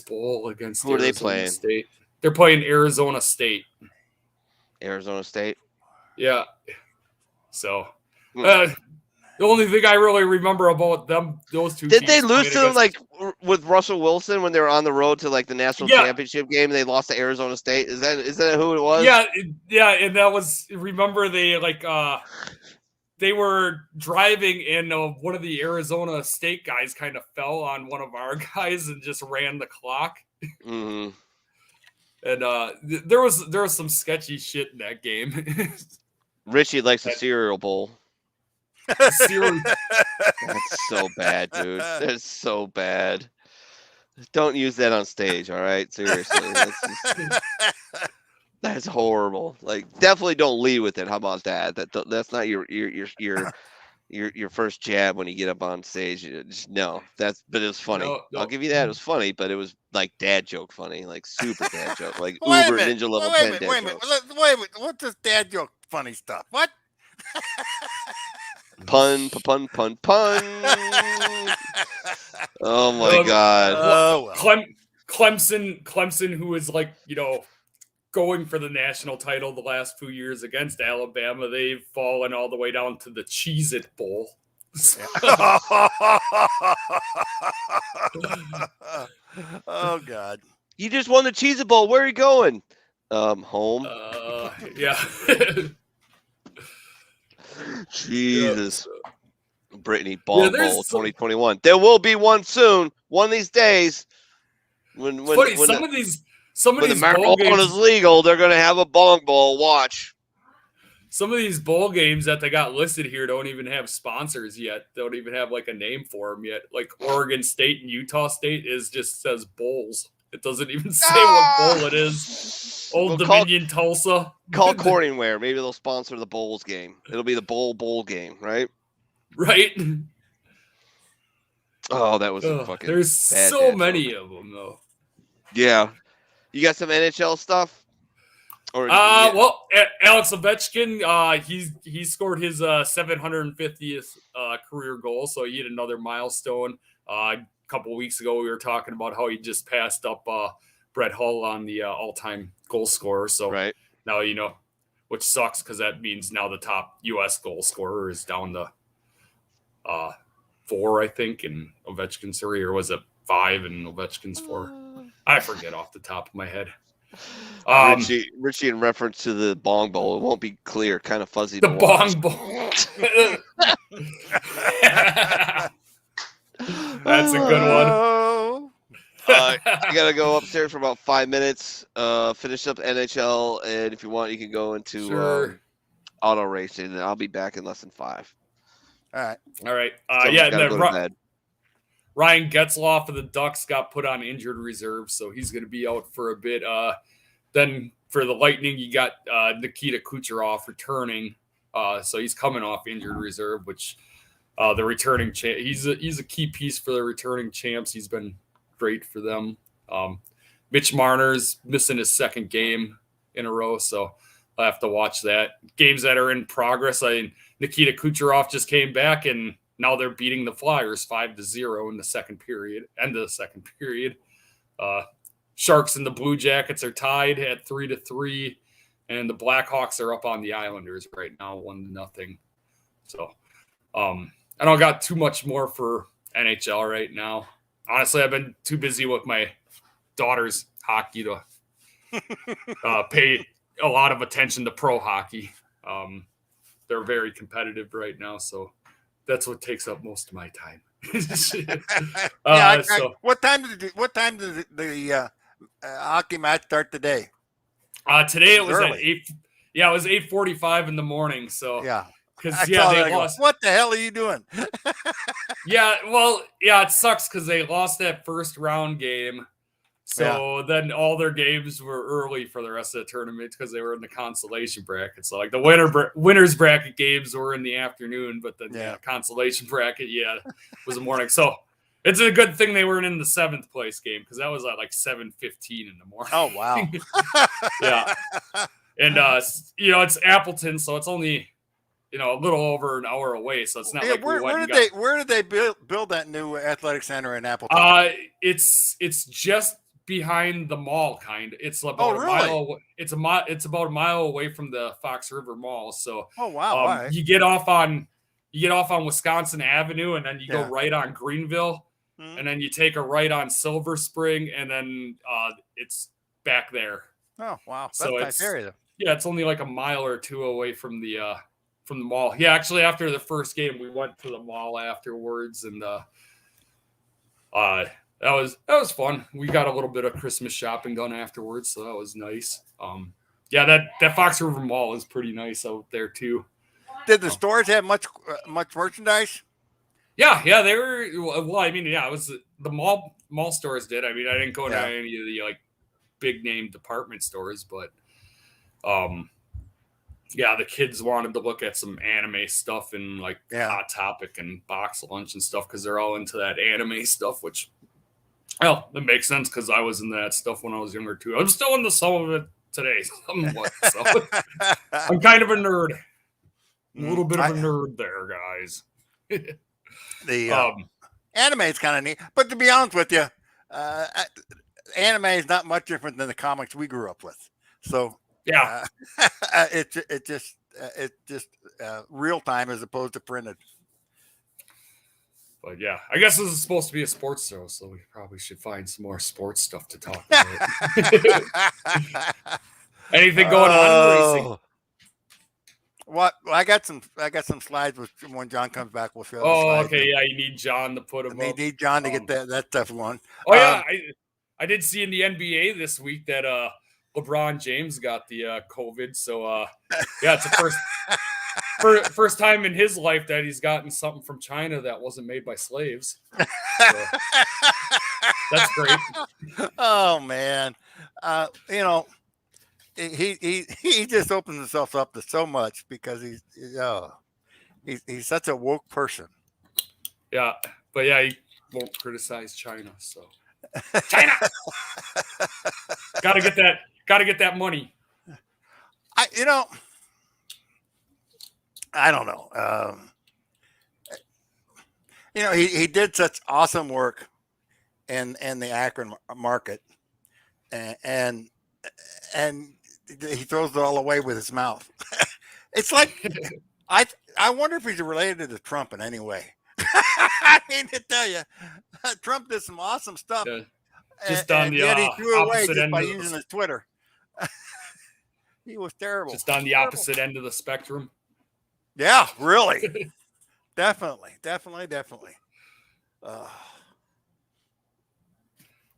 Bowl against Who are they playing? State. They're playing Arizona State. Arizona State? Yeah. So, the only thing I really remember about those two teams. Did they lose to them with Russell Wilson when they were on the road to the national championship game? They lost to Arizona State. Is that who it was? Yeah, and that was, remember they they were driving and one of the Arizona State guys kind of fell on one of our guys and just ran the clock. Mm-hmm. And there was some sketchy shit in that game. Richie likes a cereal bowl. That's so bad, dude. That's so bad. Don't use that on stage, all right? Seriously. That's horrible. Like, definitely don't lead with it. How about that? That's not your first jab when you get up on stage. No, but it was funny. No. I'll give you that. It was funny, but it was like dad joke funny, like super dad joke, like Wait a uber minute. ninja level Wait a 10 minute. dad Wait a minute. jokes. Wait a minute. What's this dad joke funny stuff? What? Pun. Oh my God. Oh, well. Clemson, who is like, going for the national title the last 2 years against Alabama, they've fallen all the way down to the Cheez-It Bowl. Oh, God. You just won the Cheez-It Bowl. Where are you going? Home. Yeah. Jesus. Brittany Ball Bowl there's 2021. There will be one soon. One of these days. When some of these the bowl marijuana games is legal, they're going to have a bong bowl. Watch. Some of these bowl games that they got listed here don't even have sponsors yet. They don't even have like a name for them yet. Like Oregon State and Utah State just says bowls. It doesn't even say what bowl it is. Old Dominion Tulsa. Call Corningware. Maybe they'll sponsor the bowls game. It'll be the bowl game, right? Right. Oh, that was a fucking. There's so many of them though. Yeah. You got some NHL stuff? Or well, Alex Ovechkin, he scored his 750th career goal, so he hit another milestone. A couple of weeks ago, we were talking about how he just passed up Brett Hull on the all-time goal scorer. So right now which sucks because that means now the top U.S. goal scorer is down to 4, I think, and Ovechkin's 3, or was it 5 and Ovechkin's 4? I forget off the top of my head. Richie, in reference to the bong bowl, it won't be clear, kind of fuzzy. The bong bowl. That's a good one. I gotta go upstairs for about 5 minutes, finish up NHL, and if you want, you can go into auto racing, and I'll be back in less than 5. All right. And then Ryan Getzlaff of the Ducks got put on injured reserve, so he's going to be out for a bit. Then for the Lightning, you got Nikita Kucherov returning, so he's coming off injured reserve, which the returning he's a key piece for the returning champs. He's been great for them. Mitch Marner's missing his second game in a row, so I'll have to watch that. Games that are in progress. Nikita Kucherov just came back, and now they're beating the Flyers 5-0 in the second period. End of the second period. Sharks and the Blue Jackets are tied at 3-3, and the Blackhawks are up on the Islanders right now 1-0. So I don't got too much more for NHL right now. Honestly, I've been too busy with my daughter's hockey to pay a lot of attention to pro hockey. They're very competitive right now, so that's what takes up most of my time. What time did the hockey match start today? Today it was at 8. Yeah, it was 8:45 in the morning. So because they lost. What the hell are you doing? It sucks because they lost that first round game. So then all their games were early for the rest of the tournament because they were in the consolation bracket. So like the winners bracket games were in the afternoon, but the consolation bracket, was the morning. So it's a good thing they weren't in the 7th place game because that was at like 7:15 in the morning. Oh wow! Yeah, and it's Appleton, so it's only a little over an hour away. So it's not like where did they build that new athletic center in Appleton? It's just behind the mall, kind of. It's about a mile. It's about a mile away from the Fox River Mall. So you get off on Wisconsin Avenue, and then you go right on Greenville, and then you take a right on Silver Spring, and then it's back there. Oh wow! That's so a nice area. Yeah, it's only like a mile or two away from the from the mall. Yeah, actually, after the first game, we went to the mall afterwards, and that was fun. We got a little bit of Christmas shopping done afterwards, so that was nice. Yeah, that Fox River Mall is pretty nice out there too. Did the stores have much merchandise? Yeah, they were. Well, I mean, yeah, it was the mall stores did. I mean, I didn't go to any of the like big name department stores, but yeah, the kids wanted to look at some anime stuff and like Hot Topic and Box Lunch and stuff because they're all into that anime stuff, which, well, it makes sense because I was in that stuff when I was younger too. I'm still into some of it today, somewhat. So I'm kind of a nerd. A little bit of a nerd there, guys. The anime is kind of neat, but to be honest with you, anime is not much different than the comics we grew up with. So yeah, it's just real time as opposed to printed. But yeah, I guess this is supposed to be a sports show, so we probably should find some more sports stuff to talk about. Anything going on racing? What? Well, I got some slides with when John comes back. We'll show. Oh, okay. Yeah, you need John to put them up. Need John to get that stuff going. Oh yeah, I did see in the NBA this week that LeBron James got the COVID. So yeah, it's the first time in his life that he's gotten something from China that wasn't made by slaves. So, that's great. Oh man, you know. He just opens himself up to so much because he's such a woke person. Yeah, but yeah, he won't criticize China. So China, gotta get that money. I don't know. He did such awesome work in the Akron market, and he throws it all away with his mouth. It's like I wonder if he's related to Trump in any way. I mean to tell you, Trump did some awesome stuff. Yeah. Just on the he threw it away opposite just end by of using his Twitter. He was terrible. Just on the opposite end of the spectrum. Yeah, really. Definitely.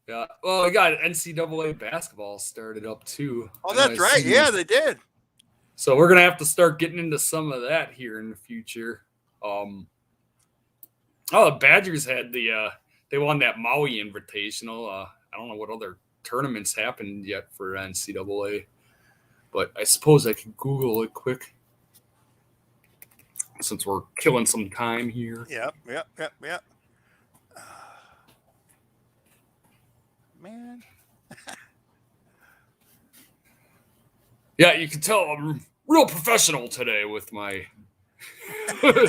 Yeah. Well, we got NCAA basketball started up too. Oh, that's right. Yeah, they did. So we're gonna have to start getting into some of that here in the future. The Badgers had they won that Maui Invitational. I don't know what other tournaments happened yet for NCAA, but I suppose I can Google it quick since we're killing some time here. Yep. Man. Yeah, you can tell I'm real professional today with my real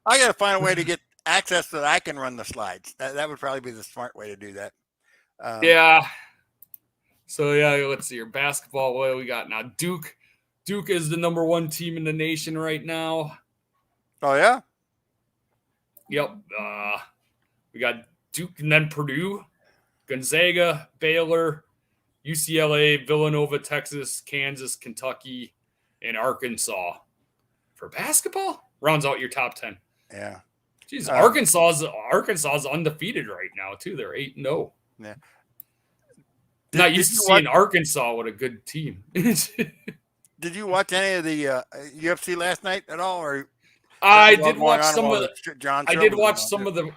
I gotta find a way to get access so that I can run the slides. That would probably be the smart way to do that. Yeah. So yeah, let's see your basketball. What we got now? Duke is the number 1 team in the nation right now. Oh yeah. Yep. We got Duke and then Purdue, Gonzaga, Baylor, UCLA, Villanova, Texas, Kansas, Kentucky, and Arkansas. For basketball, rounds out your top 10. Yeah. Jeez, Arkansas is undefeated right now too. They're 8-0. Yeah. Not used to seeing Arkansas with a good team. Did you watch any of the UFC last night at all, or? I did watch some of the. I did watch some of the.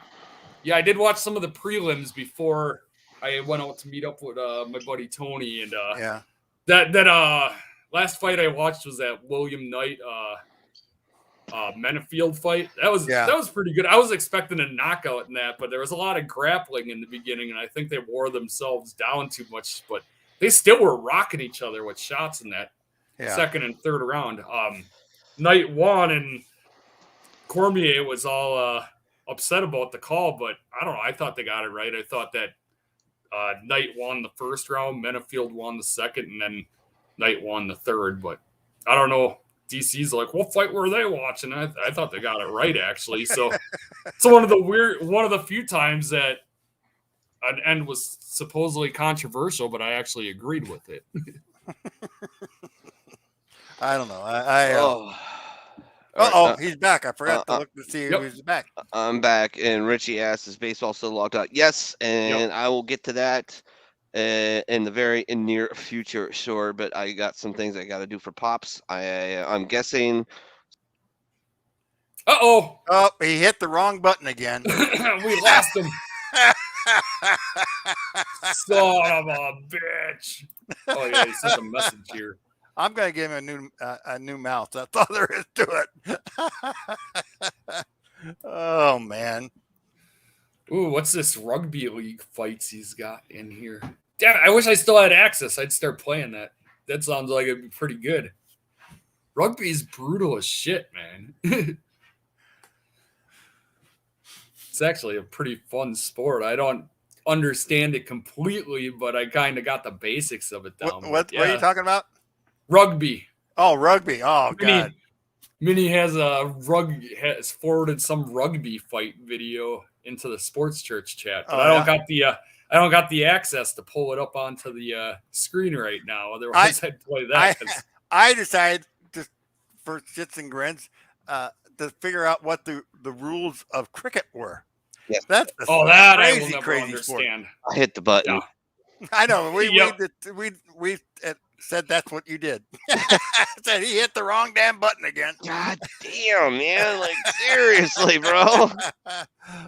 Yeah, I did watch some of the prelims before I went out to meet up with my buddy Tony, and that last fight I watched was that William Knight Menafield fight. That was pretty good. I was expecting a knockout in that, but there was a lot of grappling in the beginning, and I think they wore themselves down too much. But they still were rocking each other with shots in that second and third round. Knight won, and Cormier was all upset about the call, but I don't know. I thought they got it right. I thought that Knight won the first round, Menafield won the second, and then Knight won the third. But I don't know. DC's like, what fight were they watching? I thought they got it right, actually. So it's one of the few times that an end was supposedly controversial, but I actually agreed with it. I don't know. All right, He's back. I forgot to look to see if he's back. I'm back, and Richie asked, "Is baseball still logged out?" Yes, and I will get to that in the very near future, sure. But I got some things I got to do for Pops. I'm guessing. Oh, he hit the wrong button again. We lost him. Son of a bitch. Oh yeah, he sent a message here. I'm gonna give him a new mouth. That's all there is to it. Oh man. Ooh, what's this rugby league fights he's got in here? Damn, I wish I still had access. I'd start playing that. That sounds like it'd be pretty good. Rugby is brutal as shit, man. It's actually a pretty fun sport. I don't understand it completely, but I kind of got the basics of it down. What are you talking about? Rugby. Oh, rugby. Oh, God. Minnie has forwarded some rugby fight video into the sports church chat, but I don't got the access to pull it up onto the screen right now. Otherwise, I'd play that. I decided just for shits and grins to figure out what the rules of cricket were. Yes. That I will never understand. I hit the button. Yeah. I know. We said that's what you did. Said he hit the wrong damn button again. God damn, man! Like seriously, bro.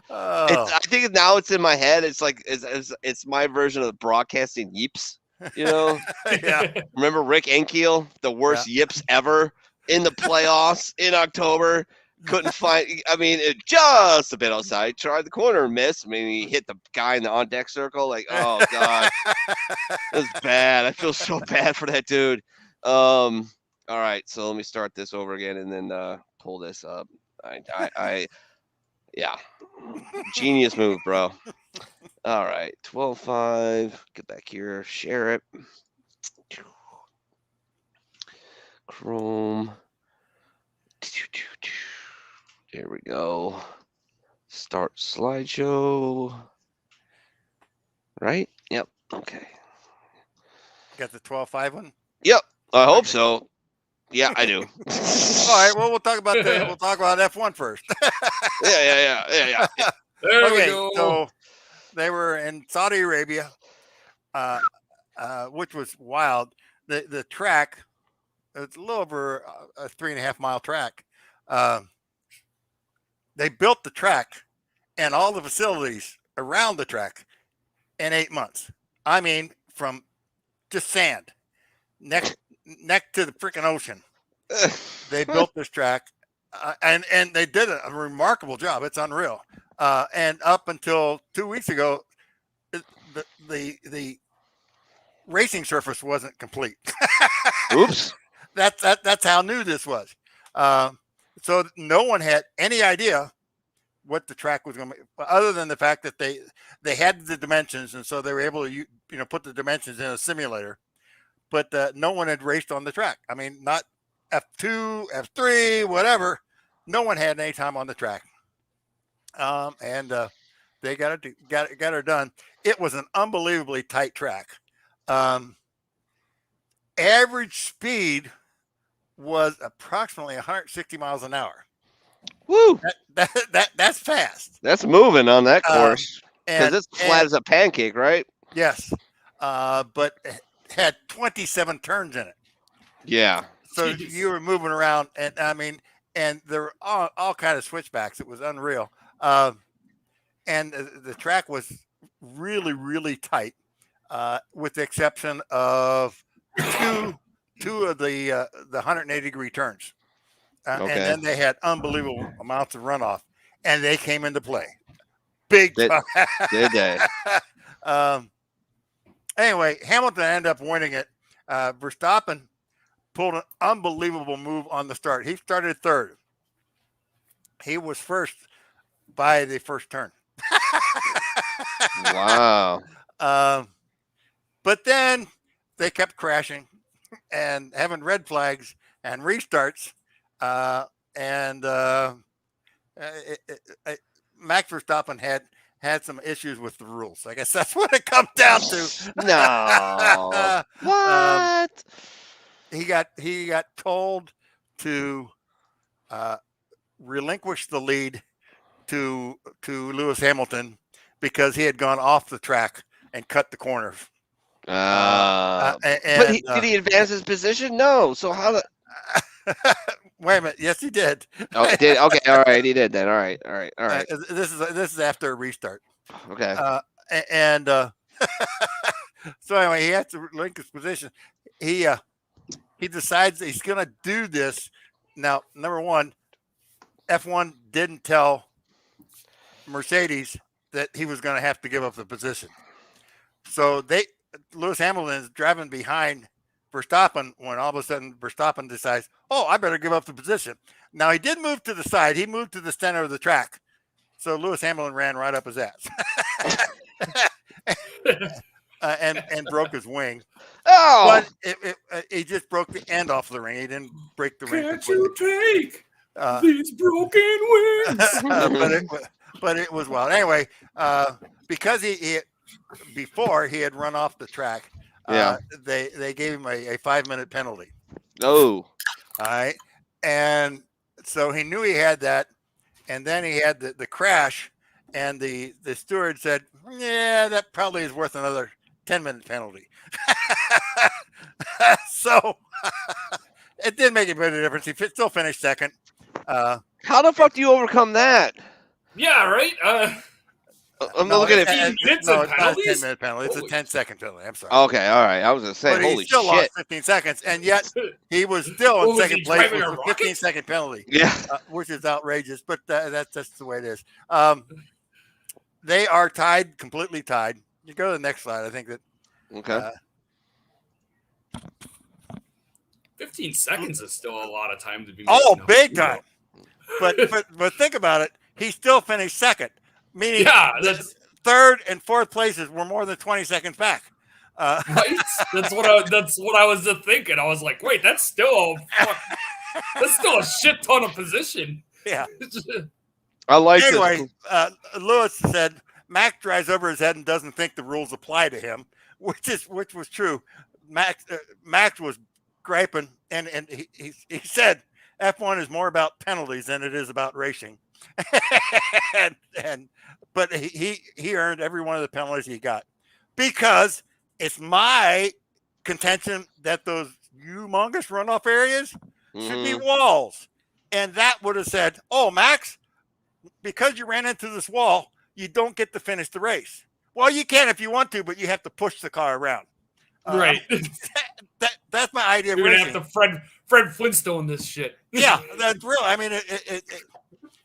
I think now it's in my head. It's like it's my version of broadcasting yips. You know? Yeah. Remember Rick Ankiel, the worst yips ever in the playoffs in October. Couldn't find. I mean, it just a bit outside. Tried the corner and missed. I mean, he hit the guy in the on deck circle. Like, oh god, that's bad. I feel so bad for that dude. All right, so let me start this over again and then pull this up. Yeah, genius move, bro. All right, 12-5. Get back here. Share it. Chrome. There we go. Start slideshow. Right? Yep. Okay. Got the 12-5 one? Yep. I hope so. Yeah, I do. All right. Well, we'll talk about F1 first. Yeah. There we go. So they were in Saudi Arabia, which was wild. The track, it's a little over a 3.5 mile track. They built the track and all the facilities around the track in 8 months. I mean, from just sand next to the freaking ocean. They built this track, and they did a remarkable job. It's unreal. And up until 2 weeks ago, the racing surface wasn't complete. Oops. That's how new this was. So no one had any idea what the track was going to be, other than the fact that they had the dimensions, and so they were able to put the dimensions in a simulator. But no one had raced on the track. I mean, not F2, F3, whatever. No one had any time on the track, and they got her done. It was an unbelievably tight track. Average speed was approximately 160 miles an hour. Woo! That's fast. That's moving on that course because it's flat as a pancake, right? Yes, but it had 27 turns in it. Yeah. So you were moving around, and I mean, and there were all kind of switchbacks. It was unreal. And the track was really, really tight, with the exception of two of the 180-degree turns. And then they had unbelievable amounts of runoff, and they came into play. Big time. Did they? Anyway, Hamilton ended up winning it. Verstappen pulled an unbelievable move on the start. He started third. He was first by the first turn. Wow. But then they kept crashing and having red flags and restarts. Max Verstappen had some issues with the rules. I guess that's what it comes down to. No. What? he got told to relinquish the lead to Lewis Hamilton because he had gone off the track and cut the corner. But did he advance his position? No. So how? Wait a minute. Yes, he did. Oh, he did. Okay. All right. He did then. All right. This is after a restart. Okay. So anyway, he has to relinquish his position. He decides he's going to do this. Now, number one, F1 didn't tell Mercedes that he was going to have to give up the position. So Lewis Hamilton is driving behind Verstappen when all of a sudden Verstappen decides, I better give up the position. Now he did move to the side. He moved to the center of the track. So Lewis Hamilton ran right up his ass and broke his wing. Oh, But he just broke the end off the ring. He didn't break the ring. Can't completely. you take these broken wings? but it was wild. Anyway, because before he had run off the track, they gave him a 5-minute penalty. no. All right. And so he knew he had that. And then he had the crash. And the steward said, yeah, that probably is worth another 10-minute penalty. So it didn't make a bit of difference. He still finished second. How the fuck do you overcome that? Yeah, right. I'm looking at. It's no, a it's not a penalties? 10-minute penalty. It's a 10-second penalty. I'm sorry. Okay, all right. I was gonna say, But he holy still lost shit. 15 seconds, and yet he was still in Was second he place driving with a a rocket? 15-second penalty, Yeah. which is outrageous. But that's the way it is. They are tied, completely tied. You go to the next slide. I think that. Okay. 15 seconds is still a lot of time to be. Big time. But think about it. He still finished second, meaning that's third and fourth places were more than 20 seconds back. right. That's what I was just thinking. I was like, wait, that's still a shit ton of position. Yeah. I like Anyway, this. Lewis said Max drives over his head and doesn't think the rules apply to him, which was true. Max was griping, and he said F1 is more about penalties than it is about racing. But he earned every one of the penalties he got because it's my contention that those humongous runoff areas should be walls, and that would have said, "Oh, Max, because you ran into this wall, you don't get to finish the race." Well, you can if you want to, but you have to push the car around. Right. That's my idea of You're gonna racing. have to Fred Flintstone this shit. Yeah, that's real. I mean,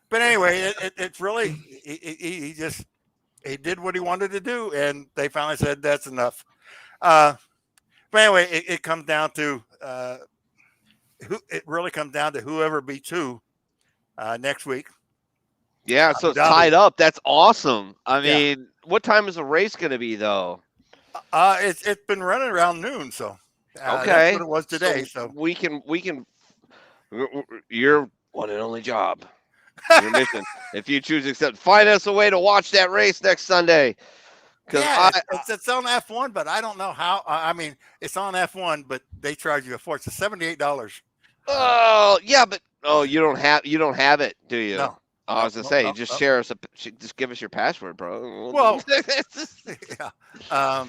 but anyway, it's really he did what he wanted to do, and they finally said that's enough. But anyway, it comes down to whoever beats who next week. Yeah, so it's tied up. That's awesome. I mean, what time is the race going to be, though? It's been running around noon, so okay, that's what it was today. So we can. Your one and only job, your mission. If you choose to accept, find us a way to watch that race next Sunday. It's on F1, but I don't know how. I mean, it's on F1, but they charge you a fortune, $78. Oh yeah, but you don't have it, do you? No. I was gonna say, just share us just give us your password, bro. Well, yeah.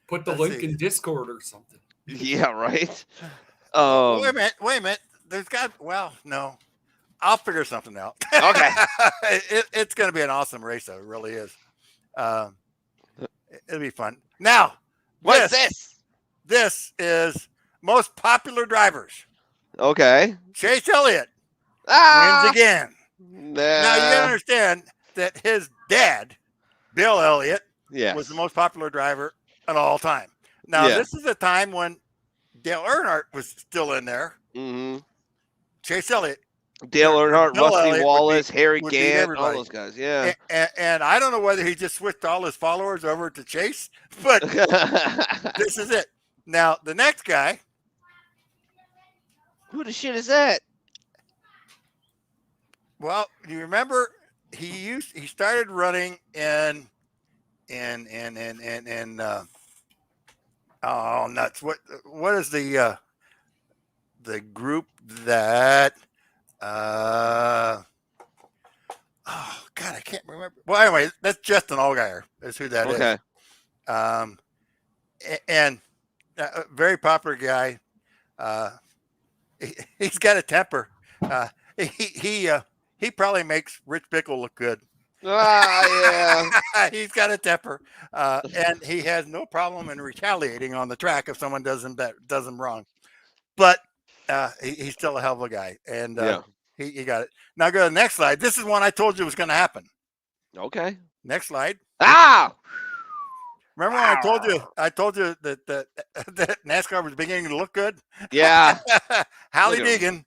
Put the link in Discord or something. Yeah, right. Wait a minute. No, I'll figure something out. Okay. It's going to be an awesome race, though. It really is. It'll be fun. Now, what's this? This is most popular drivers. Okay. Chase Elliott wins again. Nah. Now, you got to understand that his dad, Bill Elliott, yes, was the most popular driver of all time. Now, this is a time when Dale Earnhardt was still in there. Mm-hmm. Chase Elliott. Dale Earnhardt, Bill Rusty Elliott Wallace, Harry would Gant, all those guys. Yeah. And I don't know whether he just switched all his followers over to Chase, but this is it. Now, the next guy. Who the shit is that? Well, you remember he started running in nuts. What is the the group that God, I can't remember. Well, anyway, that's Justin Allgaier is who that Okay. is. And a very popular guy. He's got a temper. He probably makes Rich Bickle look good. Yeah. He's got a temper, and he has no problem in retaliating on the track if someone does him wrong. But he's still a hell of a guy, and he got it. Now go to the next slide. This is one I told you was going to happen. Okay. Next slide. Ah! Remember when I told you that that NASCAR was beginning to look good? Yeah. Hallie Look at Deegan.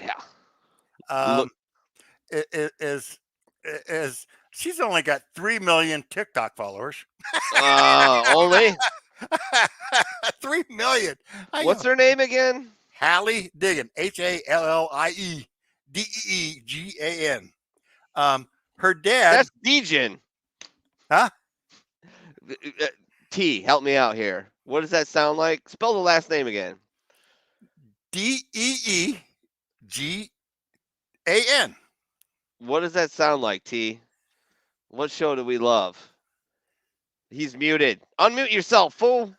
Yeah. Is she's only got 3 million TikTok followers. Only 3 million. What's her name again? Hallie Deegan. HALLIE DEEGAN. Her dad. That's Deegan. Huh? T, help me out here. What does that sound like? Spell the last name again. DEEGAN. What does that sound like, T? What show do we love? He's muted. Unmute yourself, fool.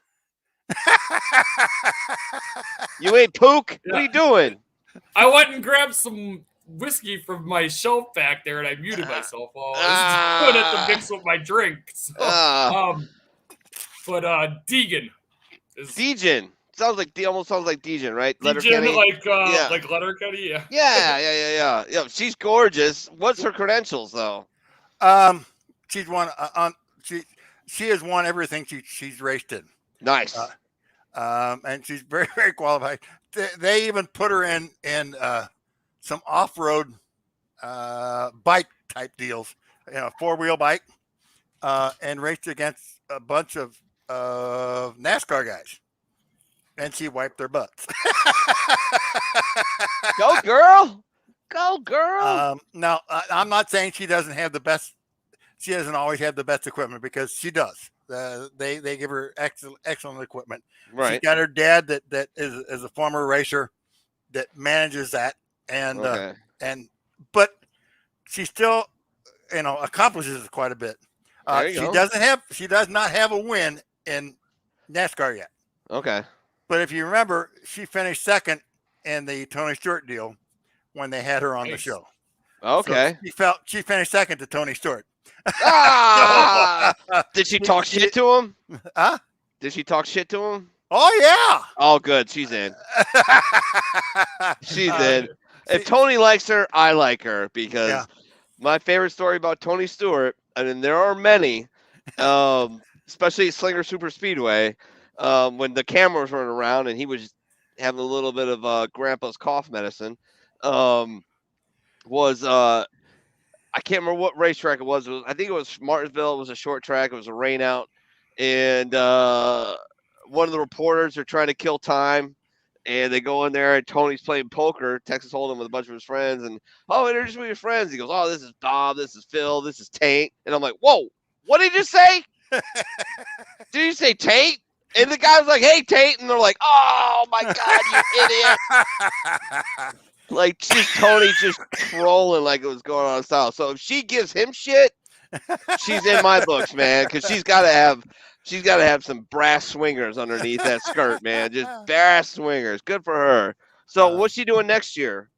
You ain't pook? Yeah. What are you doing? I went and grabbed some whiskey from my shelf back there, and I muted myself while I was doing it to mix with my drink. So, but Deegan is Deegan. Almost sounds like Deegan, right? Deegan, like Letterkenny, yeah. Yeah. She's gorgeous. What's her credentials, though? She's won she has won everything she's raced in. Nice. And she's very, very qualified. They even put her in some off-road bike type deals, 4-wheel bike, and raced against a bunch of NASCAR guys. And she wiped their butts. Go, girl. Go, girl. Now, I'm not saying she doesn't have the best. She doesn't always have the best equipment, because she does. They give her excellent equipment. Right. She's got her dad that is a former racer that manages that, but she still, accomplishes quite a bit. She does not have a win in NASCAR yet. Okay. But if you remember, she finished second in the Tony Stewart deal when they had her on the show. Okay. So she finished second to Tony Stewart. Did she talk shit to him? Huh? Did she talk shit to him? Oh, yeah. Oh, good. She's in. She's in. If Tony likes her, I like her, because my favorite story about Tony Stewart, and there are many, especially at Slinger Super Speedway, when the cameras weren't around and he was having a little bit of grandpa's cough medicine, was I can't remember what racetrack it was. I think it was Martinsville. It was a short track. It was a rain out. And one of the reporters are trying to kill time. And they go in there, and Tony's playing poker, Texas Hold'em, with a bunch of his friends. And, introduce me to your friends. He goes, this is Bob. This is Phil. This is Tate. And I'm like, whoa, what did you say? Did you say Tate? And the guy was like, hey, Tate. And they're like, oh, my God, you idiot. Like, Tony's just trolling like it was going on south. So if she gives him shit, she's in my books, man, because she's got to have some brass swingers underneath that skirt, man. Just brass swingers. Good for her. So what's she doing next year?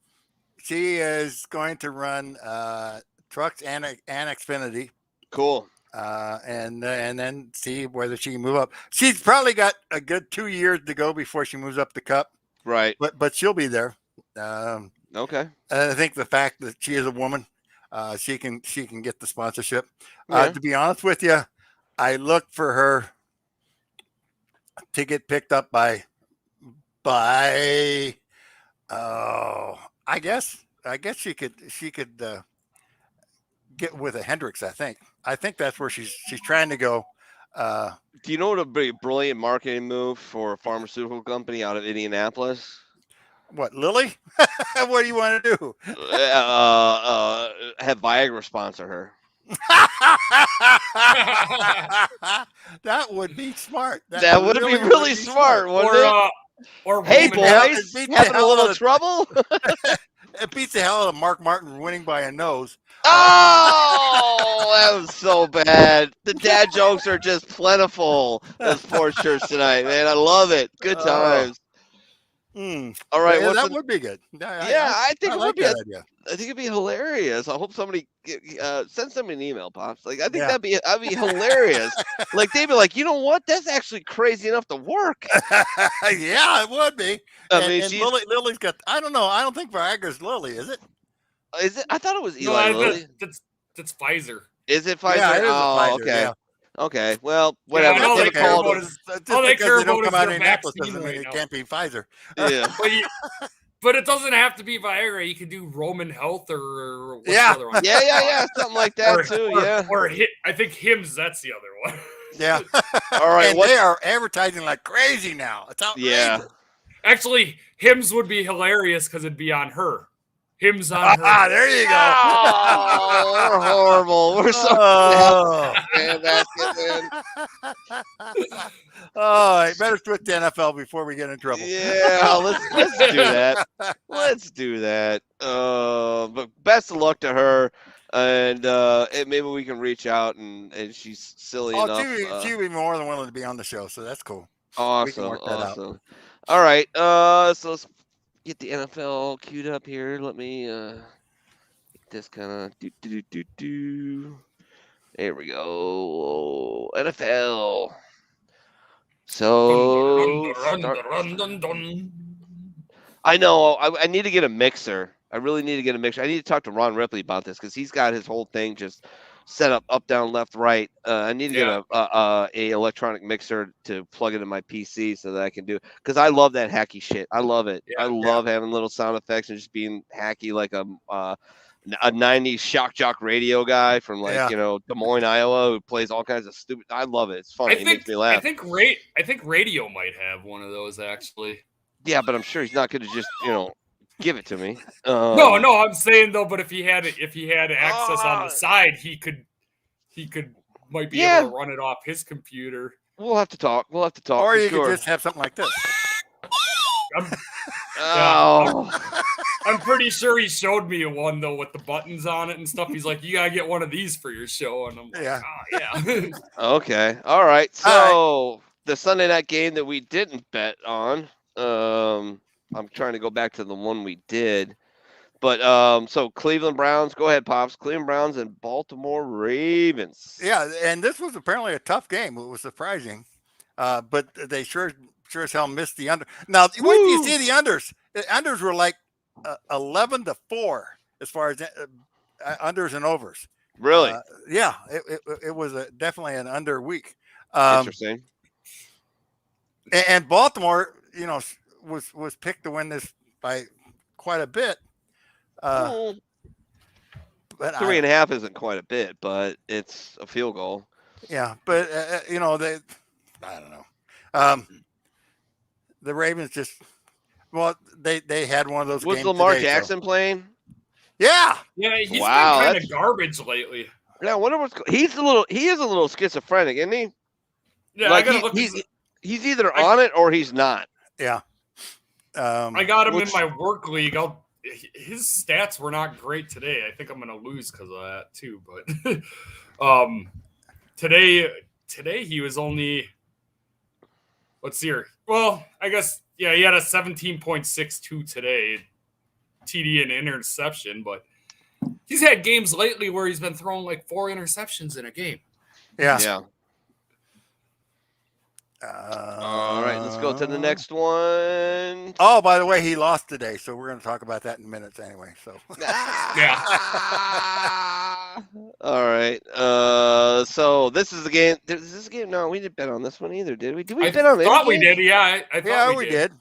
She is going to run trucks and Xfinity. Cool. And then see whether she can move up. She's probably got a good 2 years to go before she moves up the Cup. Right. But she'll be there. Okay. I think the fact that she is a woman, she can get the sponsorship. Yeah. To be honest with you, I look for her to get picked up by I guess she could get with a Hendricks. I think that's where she's trying to go. Do you know what would be a brilliant marketing move for a pharmaceutical company out of Indianapolis? What, Lily? What do you want to do? Have Viagra sponsor her. That would be smart. That would be really smart, wouldn't it? Or Hey, Roman Reigns. boys, beat the having a hell little out of- trouble? It beats the hell out of Mark Martin winning by a nose. Oh, that was so bad. The dad jokes are just plentiful at Sports Church tonight, man. I love it. Good times. All right, Yeah, what's that the, would be good. I think I it like would be. that idea. I think it'd be hilarious. I hope somebody send somebody an email, Pops. Like, I think Yeah. that'd be hilarious. Like, they'd be like, you know what? That's actually crazy enough to work. Yeah, it would be. I And, mean, and she's Lily's got. I don't know. I don't think Viagra's Lily, is it? is it? I thought it was No, Eli Lilly. that's Pfizer. Is it Pfizer? Yeah, it is a Oh, Pfizer, okay. yeah. Okay. Well, Yeah, whatever. I know They they were care called. about his- Just all they because care they don't about come is out their of Indianapolis vaccine doesn't mean right it now. can't be Pfizer. Yeah. But it doesn't have to be Viagra. You could do Roman Health or what's Yeah. the other one? Yeah. Something like that too. Yeah. Or I think Hims. That's the other one. Yeah. All right. And they are advertising like crazy now. It's outrageous. Yeah. Actually, Hims would be hilarious because it'd be on her. Hims on her. Ah, there you go. Oh, we're horrible. We're so Oh. basket, man. Oh, you better switch to NFL before we get in trouble. Yeah, let's do that. Let's do that. But best of luck to her, and maybe we can reach out and she's silly Oh, enough. she'd be more than willing to be on the show, so that's cool. Awesome, work that out. awesome. All right, so let's get the NFL queued up here. Let me get this kind of do. There we go. NFL. So I know I need to get a mixer. I really need to get a mixer. I need to talk to Ron Ripley about this because he's got his whole thing just set up, down, left, right. I need to get a electronic mixer to plug it in my PC so that I can do. Because I love that hacky shit. I love it. I love having little sound effects and just being hacky like a 90s shock jock radio guy from Des Moines, Iowa, who plays all kinds of stupid. I love it. It's funny. It makes me laugh. I think radio might have one of those actually. Yeah, but I'm sure he's not going to just give it to me. No, I'm saying though. But if he had access on the side, he might be able to run it off his computer. We'll have to talk. Or you could just have something like this. I'm pretty sure he showed me one though with the buttons on it and stuff. He's like, "You gotta get one of these for your show," and I'm like, yeah. Okay, all right. So the Sunday night game that we didn't bet on. I'm trying to go back to the one we did, but so Cleveland Browns. Go ahead, Pops. Cleveland Browns and Baltimore Ravens. Yeah, and this was apparently a tough game. It was surprising, but they sure as hell missed the under. Now, wait till you see the unders. The unders were like 11-4 as far as unders and overs. Really? Yeah, it was definitely an under week. Interesting. And Baltimore, was picked to win this by quite a bit. But 3.5 isn't quite a bit, but it's a field goal. Yeah, but I don't know. The Ravens they had one of those. Was games Lamar today, Jackson playing? Yeah. Yeah, he's been Wow, kind of garbage lately. Yeah, I wonder he is a little schizophrenic, isn't he? Yeah, like I gotta look. He's either on it or he's not. Yeah. I got him in my work league. His stats were not great today. I think I'm gonna lose because of that too. But today he was only. Let's see here. Well, I guess he had a 17.62 today, TD and interception. But he's had games lately where he's been throwing like 4 interceptions in a game. Yeah. Yeah. All right, let's go to the next one. Oh, by the way, he lost today, so we're going to talk about that in minutes anyway. So Yeah. All right. So this is the game. Is this a game? No, we didn't bet on this one either, did we? Did we bet on this? I thought we did. Yeah, I thought we did.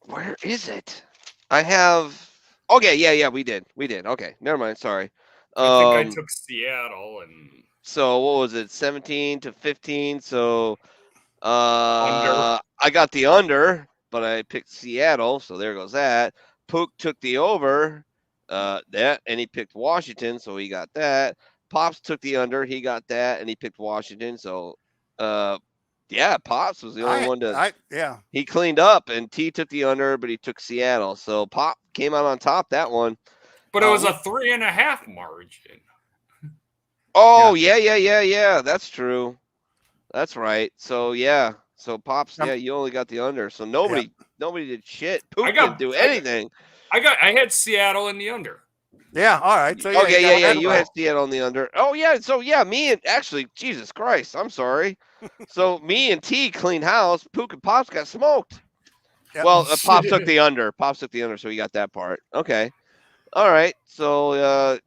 Where is it? I have. Okay, yeah, we did. Okay, never mind. Sorry. I think I took Seattle and. So what was it? 17-15. So. Under. I got the under, but I picked Seattle, so there goes that. Pook took the over, and he picked Washington, so he got that. Pops took the under, he got that, and he picked Washington, so Yeah, Pops was the only one to. Yeah. He cleaned up, and T took the under, but he took Seattle. So Pop came out on top that one. But it was a 3.5 margin. Oh, yeah. That's true. That's right. So, yeah. So, Pops, yeah, you only got the under. So, nobody did shit. Poop didn't do anything. I had Seattle in the under. Yeah, all right. So yeah. You had Seattle on the under. Oh, yeah. So, yeah, me and actually, Jesus Christ, I'm sorry. So, me and T cleaned house. Pook and Pops got smoked. Yep. Well, Pops took the under. Pops took the under, so he got that part. Okay. All right. So,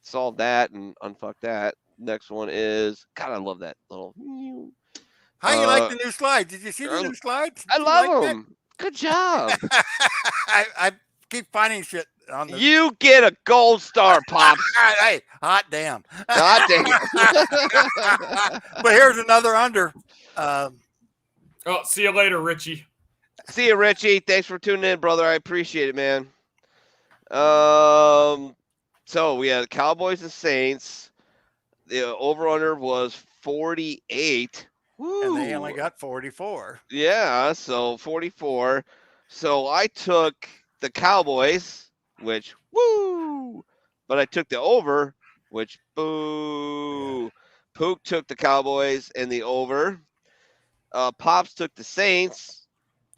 solve that and unfuck that. Next one is, God, I love that little. How you like the new slides? Did you see the new slides? I love them. Good job. I keep finding shit on the. You get a gold star, Pops. Hey, hot damn. Hot damn. But here's another under. See you later, Richie. See you, Richie. Thanks for tuning in, brother. I appreciate it, man. So we had Cowboys and Saints. The over-under was 48. Woo. And they only got 44. Yeah, so 44. So I took the Cowboys, which, woo. But I took the over, which, boo. Pook took the Cowboys and the over. Pops took the Saints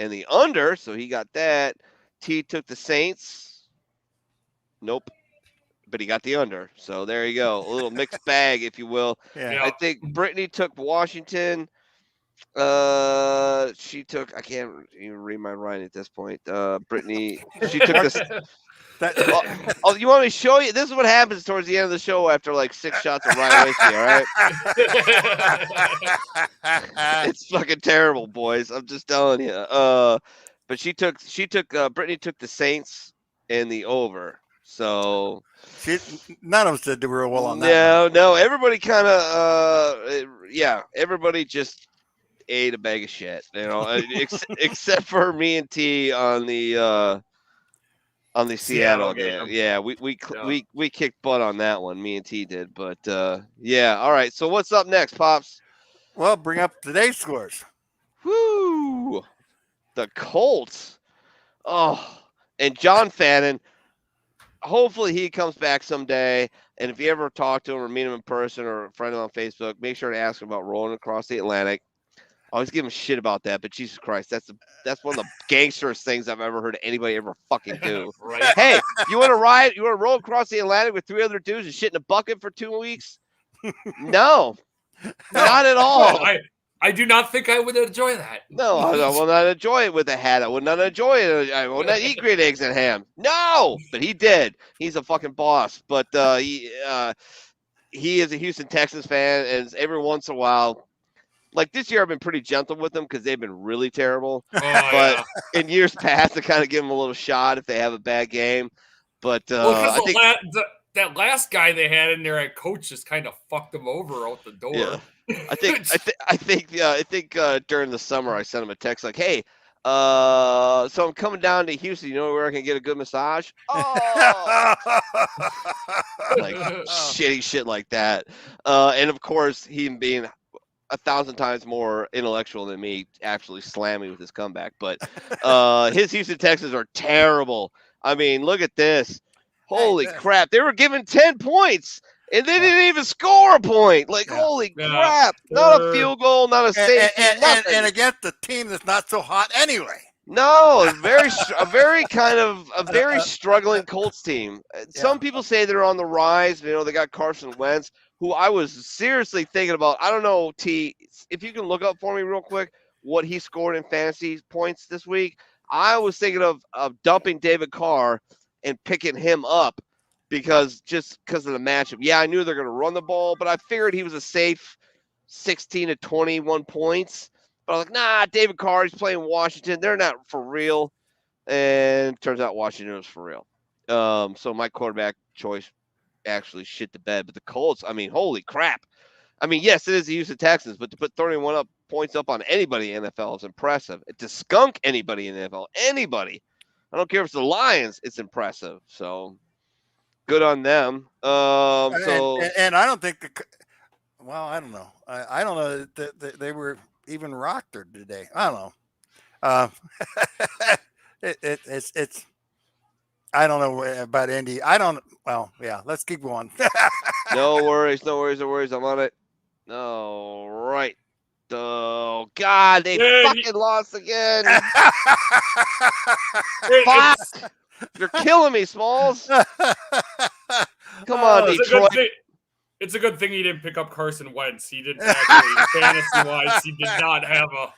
and the under, so he got that. T took the Saints. Nope. But he got the under. So there you go. A little mixed bag, if you will. Yeah. I think Brittany took Washington. She took, I can't even read my writing at this point. Brittany, she took this. You want me to show you? This is what happens towards the end of the show after like 6 shots of rye whiskey, all right? It's fucking terrible, boys. I'm just telling you. But Brittany took the Saints and the over. So none of us did real well on that. No. Everybody kind of, everybody just ate a bag of shit, except for me and T on the Seattle game. Yeah, we kicked butt on that one. Me and T did, but yeah. All right. So what's up next, Pops? Well, bring up today's scores. Woo! The Colts. Oh, and John Fannin. Hopefully he comes back someday. And if you ever talk to him or meet him in person or friend him on Facebook, make sure to ask him about rolling across the Atlantic. I always give him shit about that, but Jesus Christ, that's one of the gangsterest things I've ever heard anybody ever fucking do. Right. Hey, you want to ride? You want to roll across the Atlantic with 3 other dudes and shit in a bucket for 2 weeks? No, not at all. I do not think I would enjoy that. No, I will not enjoy it with a hat. I would not enjoy it. I will not eat green eggs and ham. No, but he did. He's a fucking boss. But he is a Houston Texans fan, and every once in a while, like this year, I've been pretty gentle with them because they've been really terrible. But in years past, I kind of give them a little shot if they have a bad game. But I think that last guy they had in there at coach just kind of fucked them over out the door. Yeah. I think during the summer I sent him a text like, "Hey, so I'm coming down to Houston. You know where I can get a good massage?" Oh, like shitty shit like that. And of course, he being 1,000 times more intellectual than me, actually slammed me with his comeback. But his Houston Texans are terrible. I mean, look at this. Holy crap! They were given 10 points. And they didn't even score a point. Like, holy crap. Not a field goal, not a safety, nothing. And against the team that's not so hot anyway. No, a very struggling Colts team. Some people say they're on the rise. You know, they got Carson Wentz, who I was seriously thinking about. I don't know, T, if you can look up for me real quick what he scored in fantasy points this week. I was thinking of dumping David Carr and picking him up. Because of the matchup. Yeah, I knew they're going to run the ball, but I figured he was a safe 16 to 21 points. But I was like, nah, David Carr, he's playing Washington. They're not for real. And turns out Washington was for real. So my quarterback choice actually shit the bed. But the Colts, I mean, holy crap. I mean, yes, it is the Houston Texans, but to put 31 points up on anybody in the NFL is impressive. To skunk anybody in the NFL, anybody. I don't care if it's the Lions, it's impressive. So good on them. And I don't think well, I don't know. I don't know that they were even rocked today. I don't know. It's. I don't know about Indy. I don't. Well, yeah. Let's keep going. No worries. I'm on it. All right. Oh God, they fucking lost again. Fuck! You're killing me, Smalls. Come on, Detroit. It's a good thing he didn't pick up Carson Wentz. He did actually, fantasy-wise, he did not have a.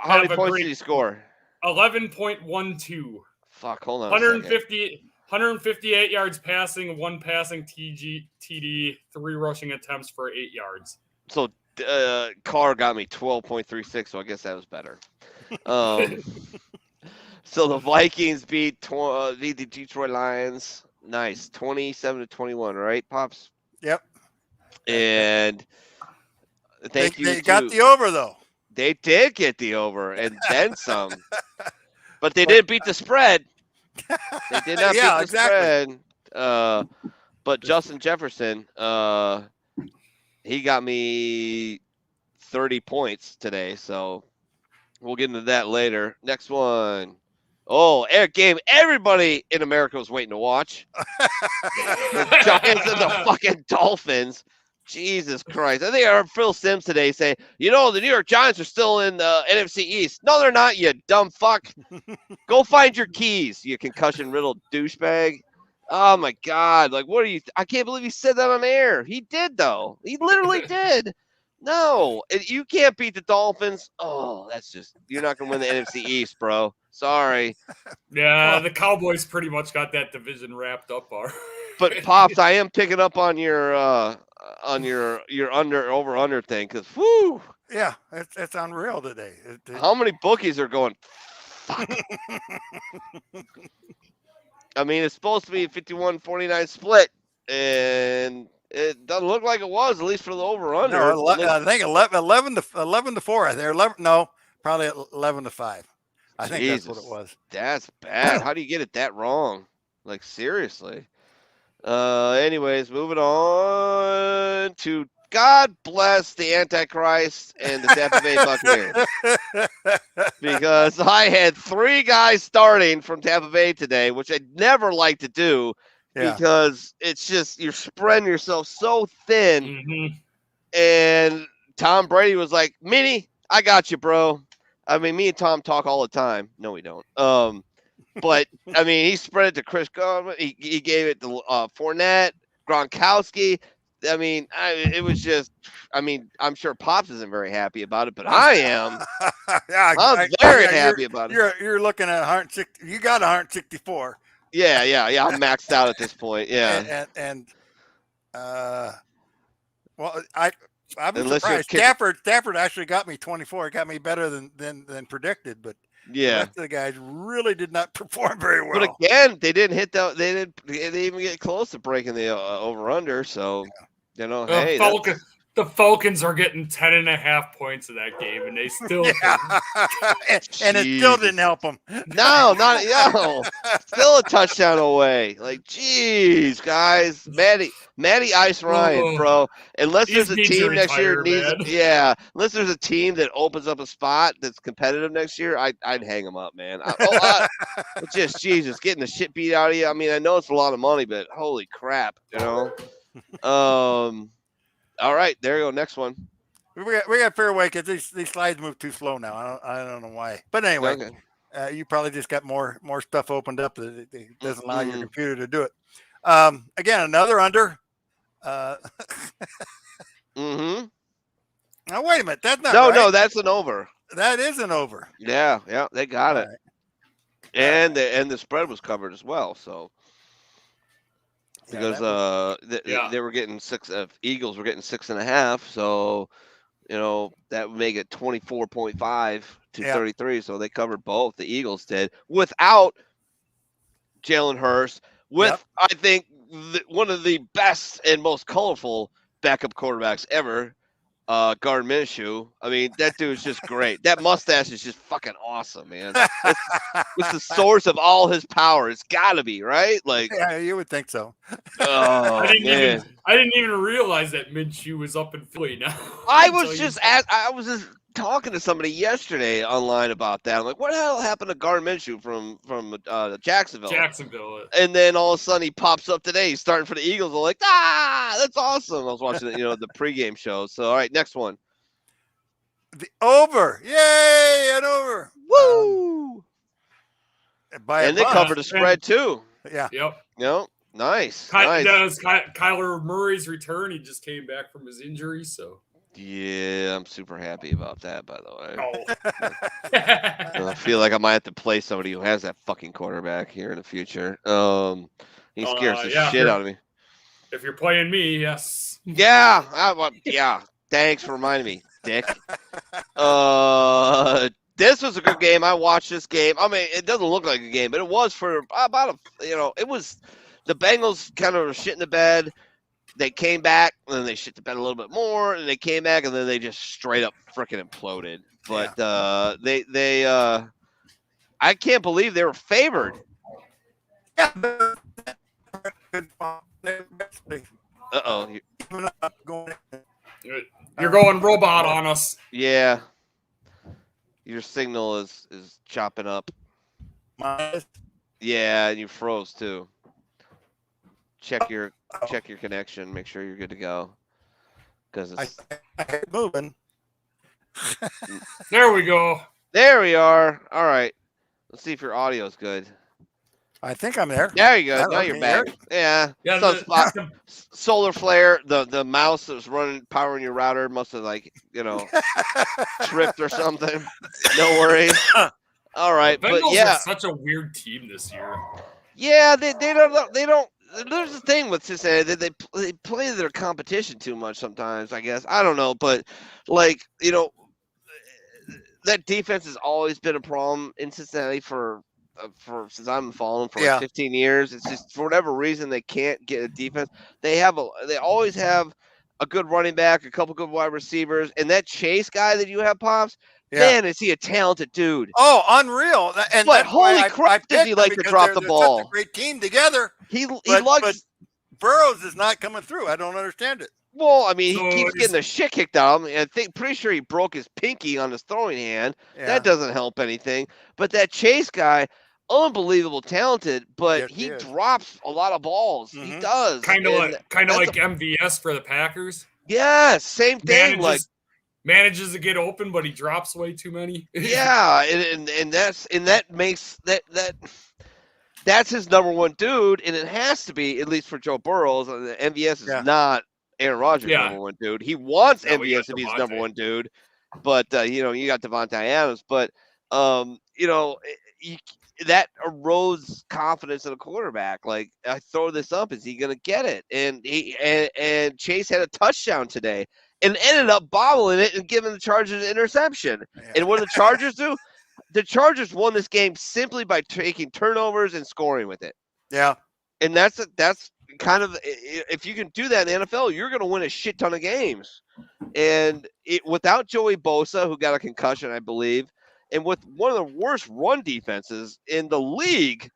How many points did he score? 11.12. Fuck, hold on. 158 yards passing, 1 passing TD, 3 rushing attempts for 8 yards. So Carr got me 12.36, so I guess that was better. So the Vikings beat the Detroit Lions. Nice, 27-21, right, Pops? Yep. And thank you. They got the over though. They did get the over and then some, but they did beat the spread. They did not beat the spread. But Justin Jefferson, he got me 30 points today, so we'll get into that later. Next one. Oh, Eric game everybody in America was waiting to watch. The Giants and the fucking Dolphins. Jesus Christ. I think I heard Phil Simms today say, the New York Giants are still in the NFC East. No, they're not, you dumb fuck. Go find your keys, you concussion-riddled douchebag. Oh, my God. Like, what are you – I can't believe he said that on air. He did, though. He literally did. No. You can't beat the Dolphins. Oh, that's just – you're not going to win the NFC East, bro. Sorry. Yeah, the Cowboys pretty much got that division wrapped up. But, Pops, I am picking up on your over-under thing because, whoo. Yeah, it's unreal today. How many bookies are going, fuck? I mean, it's supposed to be a 51-49 split, and it doesn't look like it was, at least for the over-under. No, I think 11 to 4. I think 11. No, probably 11 to 5. I think that's what it was. That's bad. How do you get it that wrong? Like, seriously. Anyways, moving on to God bless the Antichrist and the Tampa Bay Buccaneers. Because I had 3 guys starting from Tampa Bay today, which I'd never like to do because it's just you're spreading yourself so thin. Mm-hmm. And Tom Brady was like, Mini, I got you, bro. I mean, me and Tom talk all the time. No, we don't. But, I mean, he spread it to Chris Godwin. He gave it to Fournette, Gronkowski. I mean, it was just – I mean, I'm sure Pops isn't very happy about it, but I am. I'm very happy about it. You're looking at 160 – you got 164. Yeah. I'm maxed out at this point, yeah. Well, I'm surprised. Stafford actually got me 24. It got me better than predicted, but the rest of the guys really did not perform very well. But again, they didn't hit that. They didn't even get close to breaking the over under. So hey, the Falcons are getting 10.5 points in that game, and they still and it still didn't help them. No, still a touchdown away. Like, geez, guys, Matty Ice Ryan, bro. Unless there's a team next year unless there's a team that opens up a spot that's competitive next year, I'd hang him up, man. Just Jesus, getting the shit beat out of you. I mean, I know it's a lot of money, but holy crap, All right, there you go. Next one. We got fairway because these slides move too slow now. I don't know why, but anyway, you probably just got more stuff opened up that it doesn't allow your computer to do it. Again, another under. Mm-hmm. Now wait a minute, that's not no, that's an over. That is an over. Yeah, they got it, right. And the spread was covered as well. So. Because they were getting 6. Eagles were getting 6.5, so that would make it 24.5 to 33. So they covered both. The Eagles did without Jalen Hurts, I think one of the best and most colorful backup quarterbacks ever, Gardner Minshew. I mean, that dude's just great. That mustache is just fucking awesome, man. It's the source of all his power. It's got to be, right? Like, Yeah, you would think so. oh I man. didn't even realize that Minshew was up in Philly now. I was just talking to somebody yesterday online about that. I'm like, what the hell happened to Gardner Minshew from Jacksonville? And then all of a sudden he pops up today. He's starting for the Eagles. I'm like, that's awesome. I was watching the pregame show. So all right, next one. The over. Yay, an over. Woo! And they covered the spread too. Yeah. Yep. Nice. Kyler Murray's return. He just came back from his injury, so. Yeah, I'm super happy about that, by the way. Oh. I feel like I might have to play somebody who has that fucking quarterback here in the future. He scares the shit out of me. If you're playing me, yes. Yeah. Thanks for reminding me, dick. This was a good game. I watched this game. I mean, it doesn't look like a game, but it was for about it was the Bengals kind of shit in the bed. They came back, and then they shit the bed a little bit more, and they came back, and then they just straight up freaking imploded. But they I can't believe they were favored. Uh-oh. You're going robot on us. Yeah. Your signal is chopping up. Yeah, and you froze too. Check your connection. Make sure you're good to go. Because it's moving. There we go. There we are. All right. Let's see if your audio's good. I think I'm there. There you go. Now you're back. Yeah. Solar flare. The mouse that was powering your router must have tripped or something. No worries. All right, Bengals but yeah, are such a weird team this year. Yeah, they don't. There's the thing with Cincinnati that they play their competition too much sometimes. I guess I don't know, but that defense has always been a problem in Cincinnati for since I've been following for 15 years. It's just for whatever reason they can't get a defense. They always have a good running back, a couple good wide receivers, and that Chase guy that you have, Pops. Yeah. Man, is he a talented dude? Oh, unreal! And but holy crap, does he like to drop the ball? Such a great team together. But Burrows is not coming through. I don't understand it. Well, I mean, he keeps getting the shit kicked out of him. And pretty sure he broke his pinky on his throwing hand. Yeah. That doesn't help anything. But that Chase guy, unbelievable talented, but he drops a lot of balls. Mm-hmm. He does. Kind of like MVS for the Packers. Yeah, same thing. Manages to get open, but he drops way too many. Yeah, and that's his number one dude, and it has to be, at least for Joe Burrows. MVS is not Aaron Rodgers' number one dude. He wants MVS to be his number one dude, but you got Devontae Adams, but that erodes confidence in a quarterback. Like, I throw this up, is he going to get it? And Chase had a touchdown today and ended up bobbling it and giving the Chargers an interception. Yeah. And what did the Chargers do? The Chargers won this game simply by taking turnovers and scoring with it. Yeah. And that's kind of, if you can do that in the NFL, you're going to win a shit ton of games. And without Joey Bosa, who got a concussion, I believe, and with one of the worst run defenses in the league,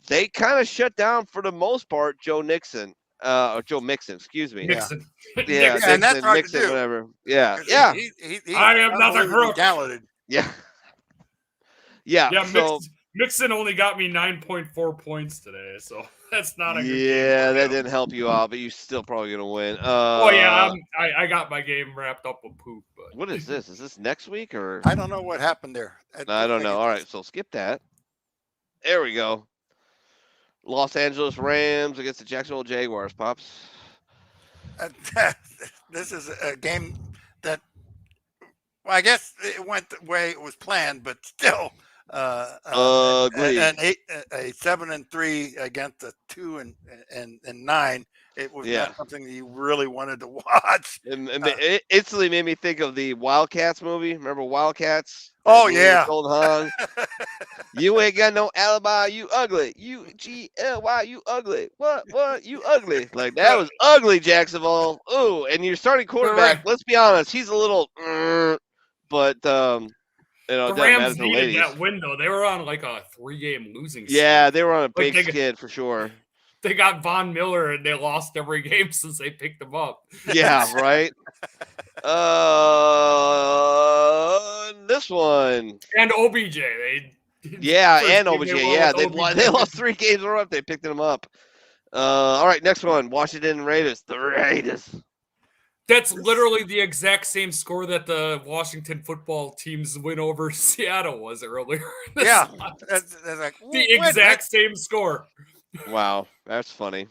they kind of shut down, for the most part, Joe Mixon, excuse me. Mixon. Yeah, and that's hard Mixon, to do. whatever. Yeah. I am nothing crook. Talented. Yeah. So, Mixon only got me 9.4 points today, so that's not a good game. Yeah, that didn't help you out, but you're still probably going to win. I got my game wrapped up with poop. But. What is this? Is this next week or? I don't know what happened there. I don't know. All right, so skip that. There we go. Los Angeles Rams against the Jacksonville Jaguars, Pops. This is a game that, well, I guess it went the way it was planned, but still, ugly. A 7-3 against a 2-9. It was not something that you really wanted to watch. It instantly made me think of the Wildcats movie. Remember Wildcats? Oh, yeah. Gold Hung. You ain't got no alibi, you ugly. UGLY, you ugly. What, you ugly. Like, that was ugly, Jacksonville. Ooh, and your starting quarterback, let's be honest, he's a little, but, the doesn't Rams matter to needed ladies. that win, though. They were on like a 3-game losing streak. Yeah, they were on a big skid for sure. They got Von Miller, and they lost every game since they picked him up. Yeah, right? This one. And OBJ. And OBJ. Yeah, they lost 3 games in a row. They picked them up. All right, next one. Washington Raiders. The Raiders. That's literally the exact same score that the Washington football team's win over Seattle was earlier. Yeah, that's like the exact same score. Wow, that's funny.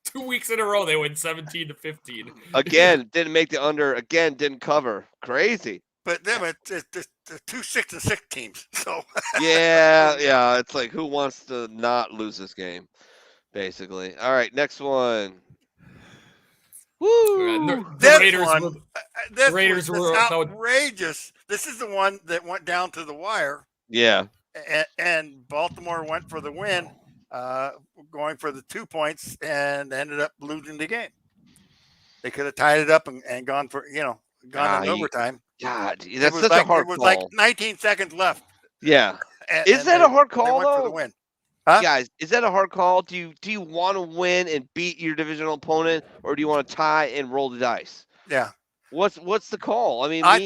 2 weeks in a row, they went 17-15. Again, didn't make the under. Again, didn't cover. Crazy. But then it's 2 6-6 teams. So yeah, it's like, who wants to not lose this game, basically. All right, next one. Woo! The Raiders were outrageous. This is the one that went down to the wire. Yeah. And Baltimore went for the win, going for the 2 points, and ended up losing the game. They could have tied it up and gone for, gone in overtime. God, that's such a hard call. It was like 19 seconds left. Yeah. Is that a hard call, though? For the win. Huh? Guys, is that a hard call? Do you want to win and beat your divisional opponent, or do you want to tie and roll the dice? Yeah. What's the call? I mean, I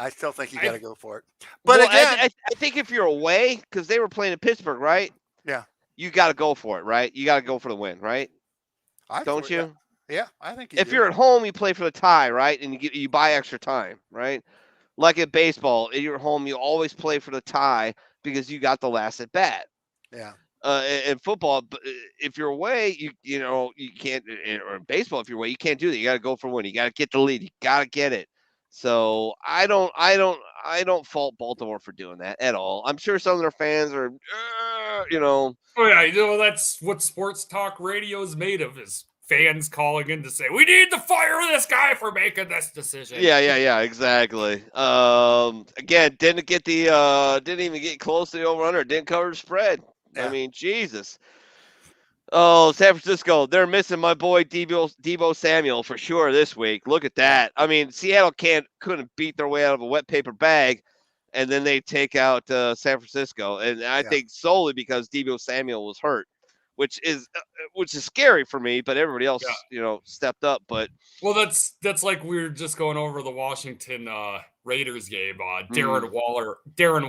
still think you got to go for it. But again, I think if you're away, because they were playing in Pittsburgh, right? Yeah. You got to go for it, right? You got to go for the win, right? Don't you? Yeah, I think. If you're at home, you play for the tie, right? And you buy extra time, right? Like at baseball, if you're at home, you always play for the tie because you got the last at bat. Yeah. In football, if you're away, you can't. Or in baseball, if you're away, you can't do that. You got to go for one. You got to get the lead. You got to get it. So I don't fault Baltimore for doing that at all. I'm sure some of their fans are, Oh yeah, that's what sports talk radio is made of. Is fans calling in to say we need to fire this guy for making this decision. Yeah, exactly. Again, didn't even get close to the over/under. Didn't cover the spread. Yeah. I mean, Jesus. Oh, San Francisco, they're missing my boy Deebo Samuel for sure this week. Look at that. I mean, Seattle couldn't beat their way out of a wet paper bag, and then they take out San Francisco, and I think solely because Deebo Samuel was hurt, which is scary for me. But everybody else, stepped up. But that's like we were just going over the Washington Raiders game. Darren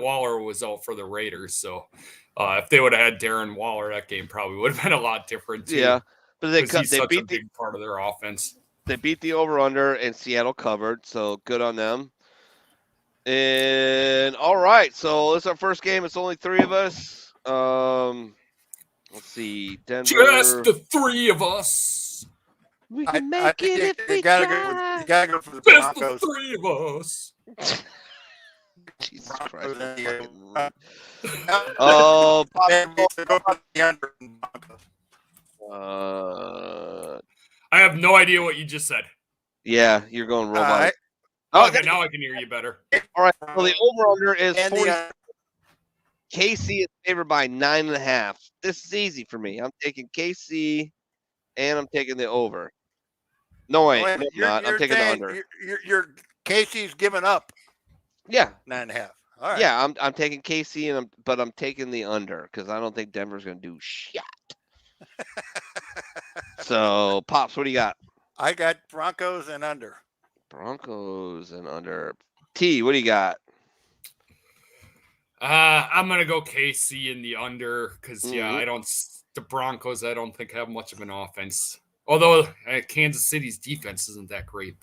Waller was out for the Raiders, so. If they would have had Darren Waller, that game probably would have been a lot different too. Yeah, but they beat a big part of their offense. They beat the over/under, and Seattle covered, so good on them. And all right, so this is our first game. It's only 3 of us. Let's see, Denver. Just the 3 of us. We can make it if we try. You gotta go for the Broncos. Just the 3 of us. Jesus Christ. I have no idea what you just said. Yeah, you're going robotic. Okay, now I can hear you better. All right, so the over-under is 40. KC is favored by 9.5. This is easy for me. I'm taking KC, and I'm taking the over. No, wait, I'm not. I'm taking the under. Your KC's giving up. Yeah, 9.5. All right. Yeah, I'm taking KC, but I'm taking the under because I don't think Denver's going to do shit. So, Pops, what do you got? I got Broncos and under. Broncos and under. T, what do you got? I'm going to go KC in the under because, the Broncos, I don't think have much of an offense. Although Kansas City's defense isn't that great.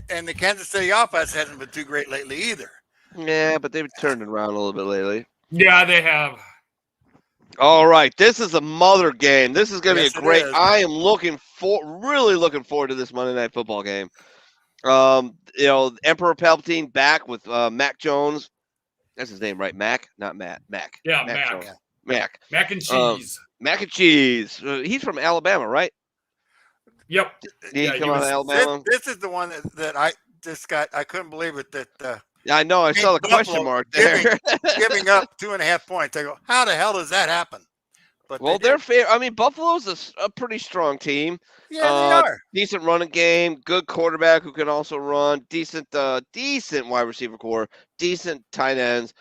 And the Kansas City offense hasn't been too great lately either. Yeah, but they've turned it around a little bit lately. Yeah, they have. All right, this is a mother game. This is going to be a great. I am really looking forward to this Monday Night Football game. Emperor Palpatine back with Mac Jones. That's his name, right? Mac, not Matt. Mac. Yeah, Mac. Mac. Mac and cheese. Mac and cheese. He's from Alabama, right? Yep. He come out of Alabama. This is the one that I just got. I couldn't believe it that Yeah, I know. I saw the question mark there. giving up 2.5 points. I go, how the hell does that happen? But Well, they're fair. I mean, Buffalo's a pretty strong team. Yeah, they are. Decent running game, good quarterback who can also run, decent wide receiver core, decent tight ends.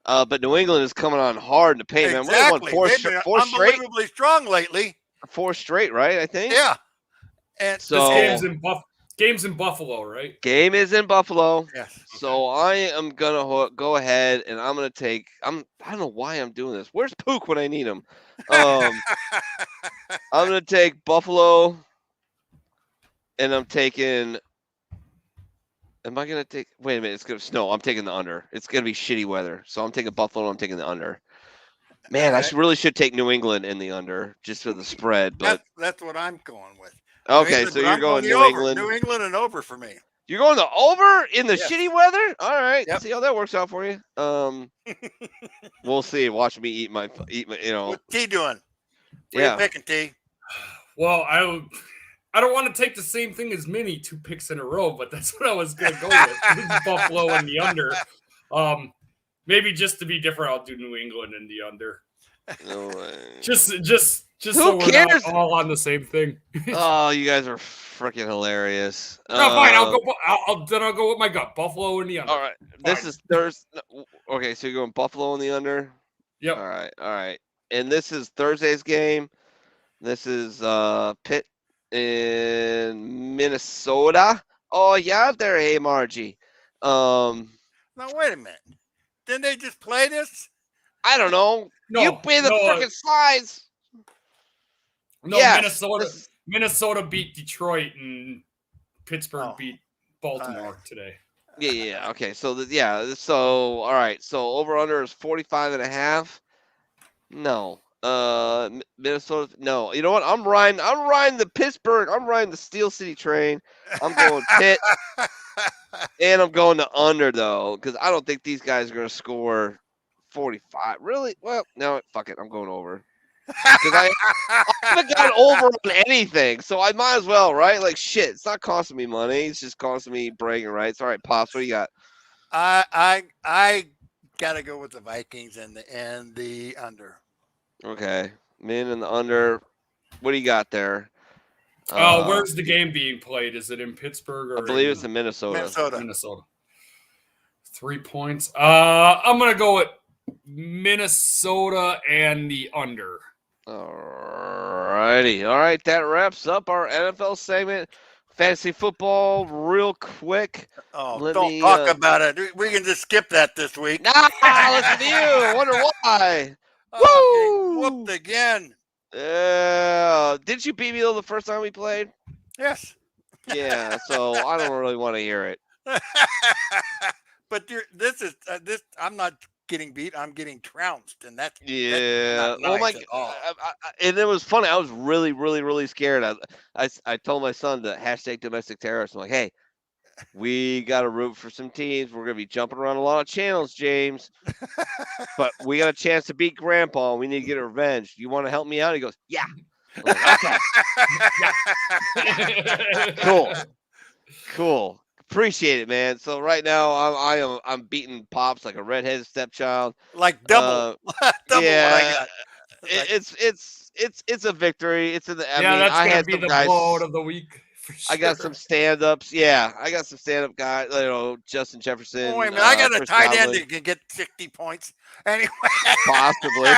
But New England is coming on hard in the paint, man. Exactly. We won They've been four straight. unbelievably strong lately. 4 straight, right? I think. Yeah. And so this game's in Buffalo, right? Game is in Buffalo. Yes. So I am gonna go ahead and I'm gonna take. I don't know why I'm doing this. Where's Pook when I need him? I'm gonna take Buffalo, and I'm taking. Am I gonna take? Wait a minute. It's gonna snow. I'm taking the under. It's gonna be shitty weather, so I'm taking Buffalo. I'm taking the under. Man, I really should take New England in the under just for the spread. But that's what I'm going with. Okay, so you're going New England. New England and over for me. You're going the over in the shitty weather? All right. Yep. See how that works out for you. We'll see. Watch me eat my What's T doing? What yeah. are you picking, T? Well, I don't want to take the same thing as Mini, 2 picks in a row, but that's what I was going to go with. Buffalo and the under. Maybe just to be different, I'll do New England and the under. No way. Just Who so we're cares? not all on the same thing. Oh, you guys are freaking hilarious. No, fine. I'll go with my gut. Buffalo and the under. All right. Fine. This is Thursday. Okay, so you're going Buffalo in the under? Yep. All right. And this is Thursday's game. This is Pitt in Minnesota. Oh, yeah, there, hey, Margie. Now, wait a minute. Didn't they just play this? I don't know. You pay the fucking size. No, yes, Minnesota beat Detroit and Pittsburgh beat Baltimore today. Yeah. Okay. So So all right. So over under is 45.5. No. Minnesota. No. You know what? I'm riding the Pittsburgh. I'm riding the Steel City train. I'm going Pitt, and I'm going to under though because I don't think these guys are going to score 45. Really? Well, no. Fuck it. I'm going over. Because I haven't gone over on anything, so I might as well, right? Like shit, it's not costing me money; it's just costing me bragging rights. All right, Pops, what do you got? I gotta go with the Vikings and the under. Okay, Min and the under. What do you got there? Where's the game being played? Is it in Pittsburgh or? I believe it's in Minnesota. Minnesota. 3 points. I'm gonna go with Minnesota and the under. Alrighty. All right, that wraps up our NFL segment. Fantasy football, real quick. Oh, don't talk about it. We can just skip that this week. Nah, listen to you. I wonder why. Woo! Whooped again. Didn't you beat me though the first time we played? Yes. Yeah, so I don't really want to hear it. But this. I'm not getting beat. I'm getting trounced, and that's not nice my! at all. And it was funny. I was really, really, really scared. I told my son to hashtag domestic terrorist. I'm like, hey, we got to root for some teams. We're gonna be jumping around a lot of channels, James. But we got a chance to beat Grandpa. We need to get revenge. You want to help me out? He goes, yeah. I'm like, okay. Cool. Appreciate it, man. So right now I'm beating Pops like a redheaded stepchild. Like double. Double yeah, what I got. It's a victory. It's in the. That's I gonna had be some the guys. blowout of the week. Sure. I got some stand-ups. Yeah, I got some stand-up guys. Justin Jefferson. Oh, wait a minute. I got a Chris tight Godwin. end that can get 60 points. Anyway. Possibly.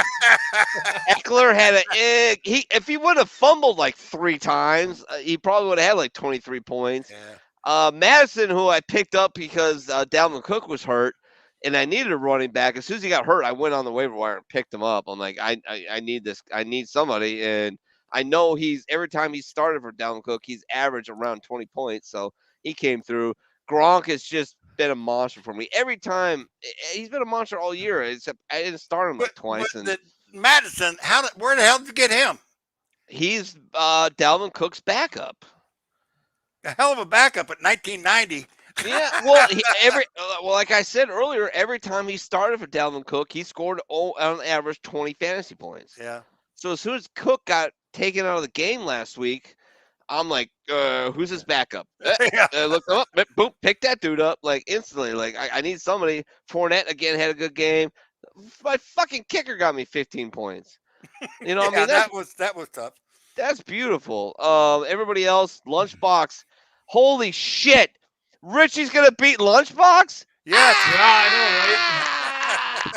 Eckler had if he would have fumbled like 3 times, he probably would have had like 23 points. Yeah. Madison, who I picked up because Dalvin Cook was hurt, and I needed a running back. As soon as he got hurt, I went on the waiver wire and picked him up. I'm like, I need this. I need somebody, and I know every time he started for Dalvin Cook, he's averaged around 20 points. So he came through. Gronk has just been a monster for me. Every time he's been a monster all year, except I didn't start him twice. But Madison, where the hell did you get him? He's Dalvin Cook's backup. A hell of a backup at 1990. Yeah, well, like I said earlier, every time he started for Dalvin Cook, he scored on average 20 fantasy points. Yeah. So as soon as Cook got taken out of the game last week, I'm like, who's his backup? Look him up, boom, pick that dude up like instantly. Like I need somebody. Fournette again had a good game. My fucking kicker got me 15 points. You know, Yeah, I mean that was tough. that's beautiful. Everybody else, Lunchbox. Holy shit, Richie's gonna beat Lunchbox. Yes. I know,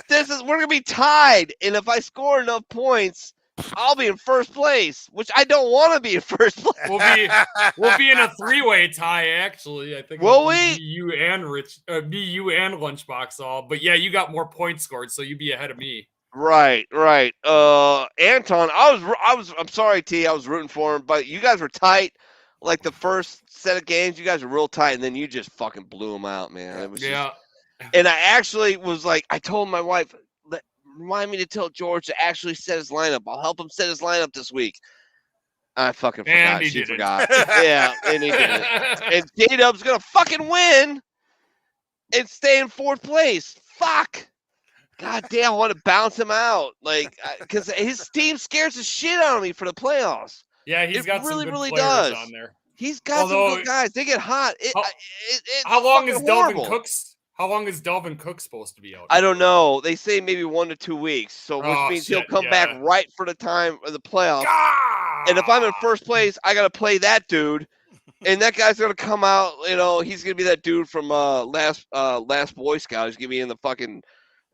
right? We're gonna be tied, and if I score enough points, I'll be in first place, which I don't want to be in first place. We'll be in a 3-way tie, actually. I think. Will we? Be you and Lunchbox all. But yeah, you got more points scored, so you'd be ahead of me. Right. Anton, I'm sorry, T. I was rooting for him, but you guys were tight. Like the first set of games, you guys were real tight, and then you just fucking blew them out, man. It was just, and I actually was like, I told my wife, remind me to tell George to actually set his lineup. I'll help him set his lineup this week. I fucking forgot. She forgot. Yeah, and he did it. And J-Dub's going to fucking win and stay in fourth place. Fuck. God damn, I want to bounce him out. Like, because his team scares the shit out of me for the playoffs. Yeah, he's got really, some good really players does. on there. He's got some good guys. They get hot. How long is horrible. Delvin Cook's? How long is Delvin Cook supposed to be out? I don't know. They say maybe 1 to 2 weeks. So which means he'll come back right for the time of the playoffs. And if I'm in first place, I got to play that dude. And that guy's going to come out, you know, he's going to be that dude from last Boy Scout. He's going to be in the fucking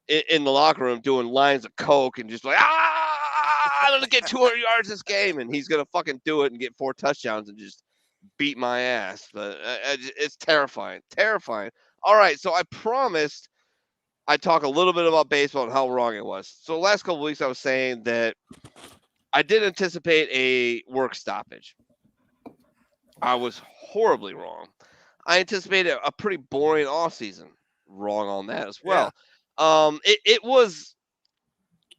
in the locker room doing lines of coke and just like, I'm going to get 200 yards this game. And he's going to fucking do it and get 4 touchdowns and just beat my ass. But it's terrifying. Terrifying. All right, so I promised I'd talk a little bit about baseball and how wrong it was. So the last couple of weeks I was saying that I did anticipate a work stoppage. I was horribly wrong. I anticipated a pretty boring offseason. Wrong on that as well. Yeah. It was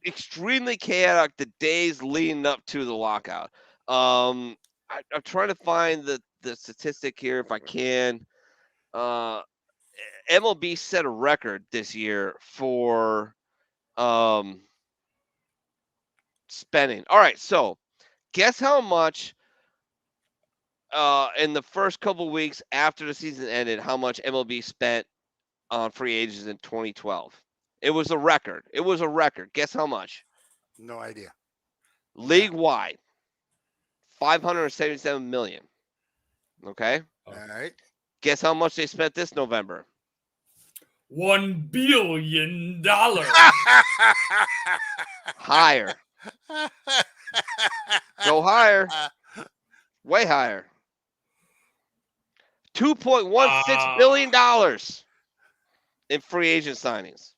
extremely chaotic the days leading up to the lockout. I'm trying to find the statistic here if I can. MLB set a record this year for spending. All right, so guess how much in the first couple of weeks after the season ended, how much MLB spent on free agents in 2012? It was a record. Guess how much? No idea. League-wide, $577 million. Okay? All right. Guess how much they spent this November? $1 billion. Higher. Go higher. Way higher. $2.16 billion in free agent signings.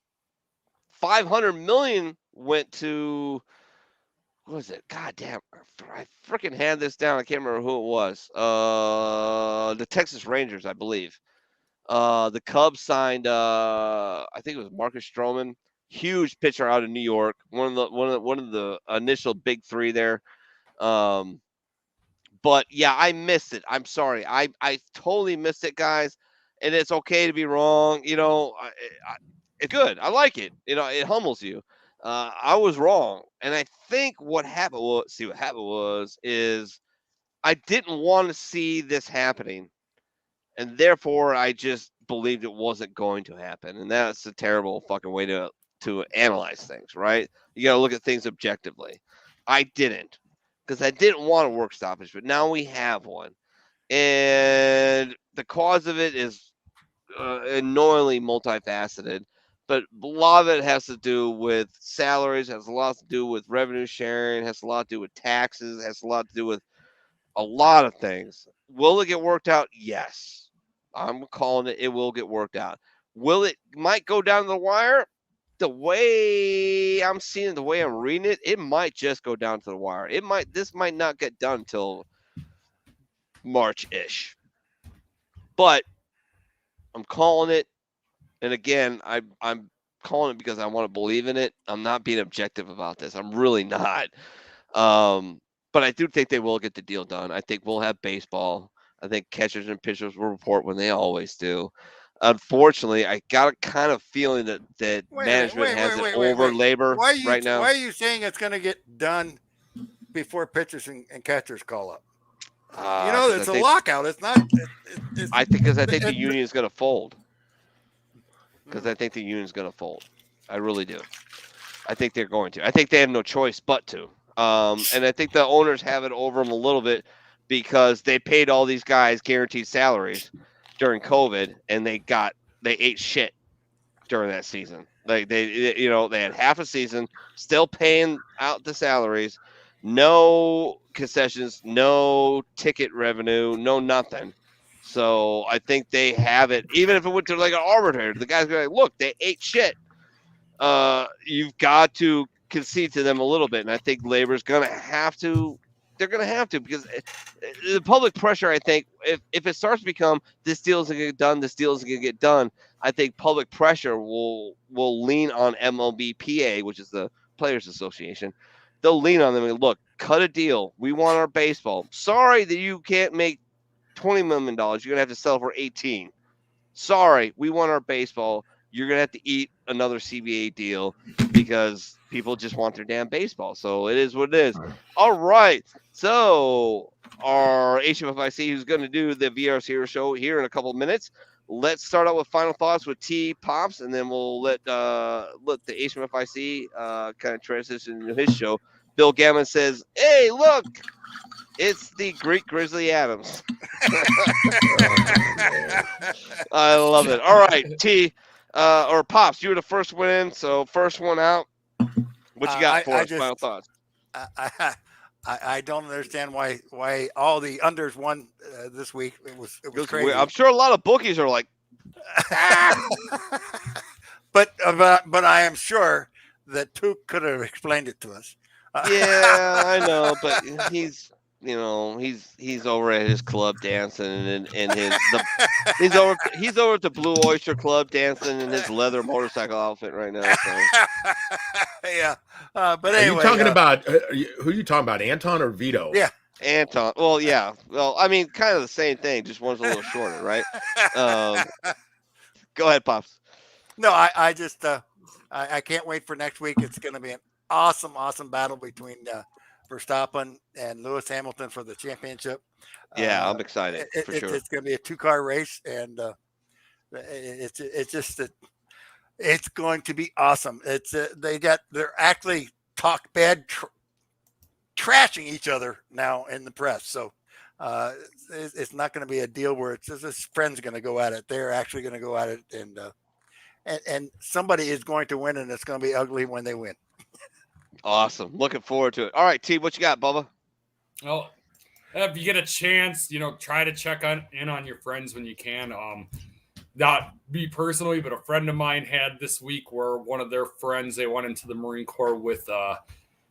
$500 million went to, what was it? God damn. I freaking had this down. I can't remember who it was. The Texas Rangers, I believe. The Cubs signed, I think it was Marcus Stroman, huge pitcher out of New York, one of the initial big three there. But yeah, I missed it. I'm sorry. I totally missed it, guys. And it's okay to be wrong. You know, it's good. I like it. You know, it humbles you. I was wrong, and I think what happened was I didn't want to see this happening. And therefore, I just believed it wasn't going to happen. And that's a terrible fucking way to analyze things, right? You got to look at things objectively. I didn't, because I didn't want a work stoppage, but now we have one. And the cause of it is annoyingly multifaceted. But a lot of it has to do with salaries, has a lot to do with revenue sharing, has a lot to do with taxes, has a lot to do with a lot of things. Will it get worked out? Yes. I'm calling it. It will get worked out. Will it might go down to the wire? The way I'm seeing it, the way I'm reading it, it might just go down to the wire. This might not get done until March-ish. But I'm calling it. And again, I'm calling it because I want to believe in it. I'm not being objective about this. I'm really not. But I do think they will get the deal done. I think we'll have baseball. I think catchers and pitchers will report when they always do. Unfortunately, I got a kind of feeling that management has it over labor right now. Why are you saying it's going to get done before pitchers and catchers call up. I it's a think- lockout. It's not. I think the union is going to fold. Because I think the union's going to fold. I really do. I think they're going to. I think they have no choice but to. And I think the owners have it over them a little bit because they paid all these guys guaranteed salaries during COVID, and they ate shit during that season. Like they had half a season still paying out the salaries, no concessions, no ticket revenue, no nothing. So I think they have it. Even if it went to like an arbitrator, the guys go like, look, they ate shit. You've got to concede to them a little bit, and I think labor's going to have to. They're going to have to because the public pressure. I think if it starts to become this deal isn't going to get done, this deal isn't going to get done. I think public pressure will lean on MLBPA, which is the Players Association. They'll lean on them and look, cut a deal. We want our baseball. Sorry that you can't make $20 million. You're going to have to sell for 18. Sorry, we want our baseball. You're going to have to eat another CBA deal because people just want their damn baseball. So it is what it is. All right. So our HFFIC, who's going to do the VR's Hero Show here in a couple of minutes. Let's start out with final thoughts with T Pops, and then we'll let the HFFIC kind of transition into his show. Bill Gammon says, hey, look, it's the Greek Grizzly Adams. I love it. All right, T or Pops, you were the first one in, so first one out. What you got for us? Final thoughts. I don't understand why all the unders won this week. It was crazy. Weird. I'm sure a lot of bookies are like, but I am sure that Took could have explained it to us. Yeah, I know, but he's over at his club dancing and he's over at the Blue Oyster Club dancing in his leather motorcycle outfit right now. So. Yeah, but anyway, are you talking about who are you talking about, Anton or Vito? Yeah, Anton. Well, yeah. Well, I mean, kind of the same thing. Just one's a little shorter, right? Go ahead, Pops. No, I just I can't wait for next week. It's going to be an awesome battle between Verstappen and Lewis Hamilton for the championship. Yeah, I'm excited for sure. It's going to be a 2-car race, and it's just that it's going to be awesome. It's they're actually talk bad, trashing each other now in the press. So it's not going to be a deal where it's just his friend's going to go at it. They're actually going to go at it, and somebody is going to win, and it's going to be ugly when they win. Awesome. Looking forward to it. All right, T, what you got, Bubba? Well, if you get a chance, try to check in on your friends when you can. Not me personally, but a friend of mine had this week where one of their friends, they went into the Marine Corps with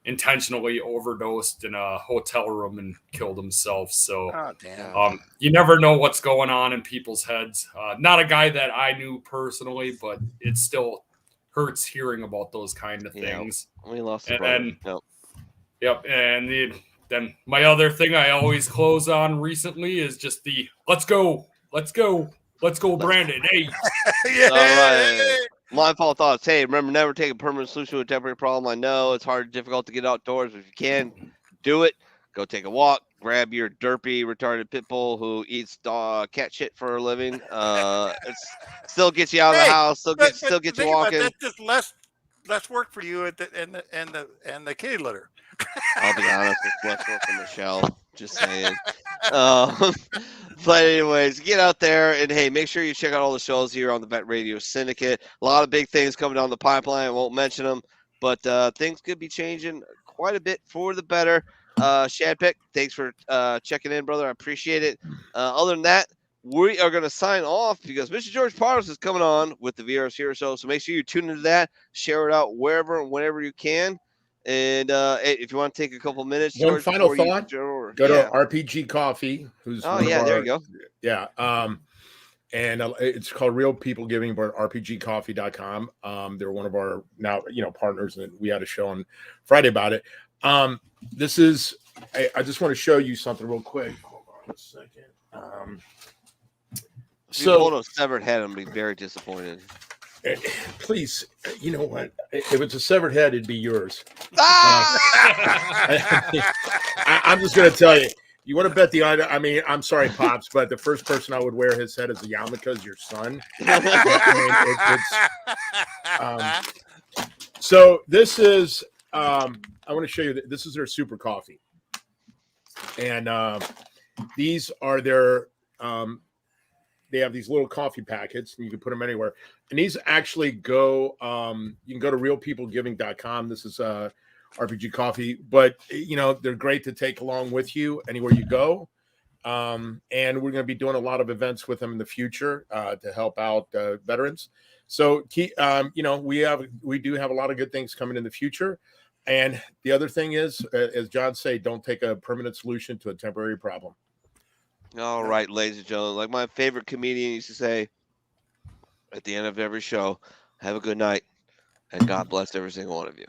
intentionally overdosed in a hotel room and killed himself. So damn. You never know what's going on in people's heads. Not a guy that I knew personally, but it still hurts hearing about those kind of things. Yeah, we lost the brother. Yep. And then my other thing I always close on recently is just the let's go, Brandon. Hey. Yeah. All right. My final thoughts. Hey, remember, never take a permanent solution to a temporary problem. I know it's hard and difficult to get outdoors, but if you can, do it. Go take a walk. Grab your derpy, retarded pit bull who eats cat shit for a living. It's still gets you out of the house. Still gets you walking. That's just less work for you and the kitty litter. I'll be honest, it's less work than Michelle. Just saying. But anyways, get out there and hey, make sure you check out all the shows here on the Vet Radio Syndicate. A lot of big things coming down the pipeline. I won't mention them, but things could be changing quite a bit for the better. Shadpick, thanks for checking in, brother. I appreciate it. Other than that, we are going to sign off because Mr. George Pardos is coming on with the VR's Hero Show. So make sure you tune into that, share it out wherever and whenever you can. And if you want to take a couple minutes, one George, final thought. Go to RPG Coffee. Who's there you go. Yeah. And it's called Real People Giving, but rpgcoffee.com. They're one of our now, partners, and we had a show on Friday about it. This is, I just want to show you something real quick. Hold on a second. If you hold a severed head, I'm going to be very disappointed. Please, you know what? If it's a severed head, it'd be yours. I'm just going to tell you. You want to bet the item? I mean, I'm sorry, Pops, but the first person I would wear his head as a yarmulke is your son. So this is, I want to show you that this is their super coffee. And these are their, they have these little coffee packets and you can put them anywhere. And these actually go, you can go to realpeoplegiving.com. This is RPG coffee, but you know, they're great to take along with you anywhere you go. And we're going to be doing a lot of events with them in the future to help out veterans. So, you know, we do have a lot of good things coming in the future. And the other thing is, as John said, don't take a permanent solution to a temporary problem. All right, ladies and gentlemen, like my favorite comedian used to say at the end of every show, have a good night and God bless every single one of you.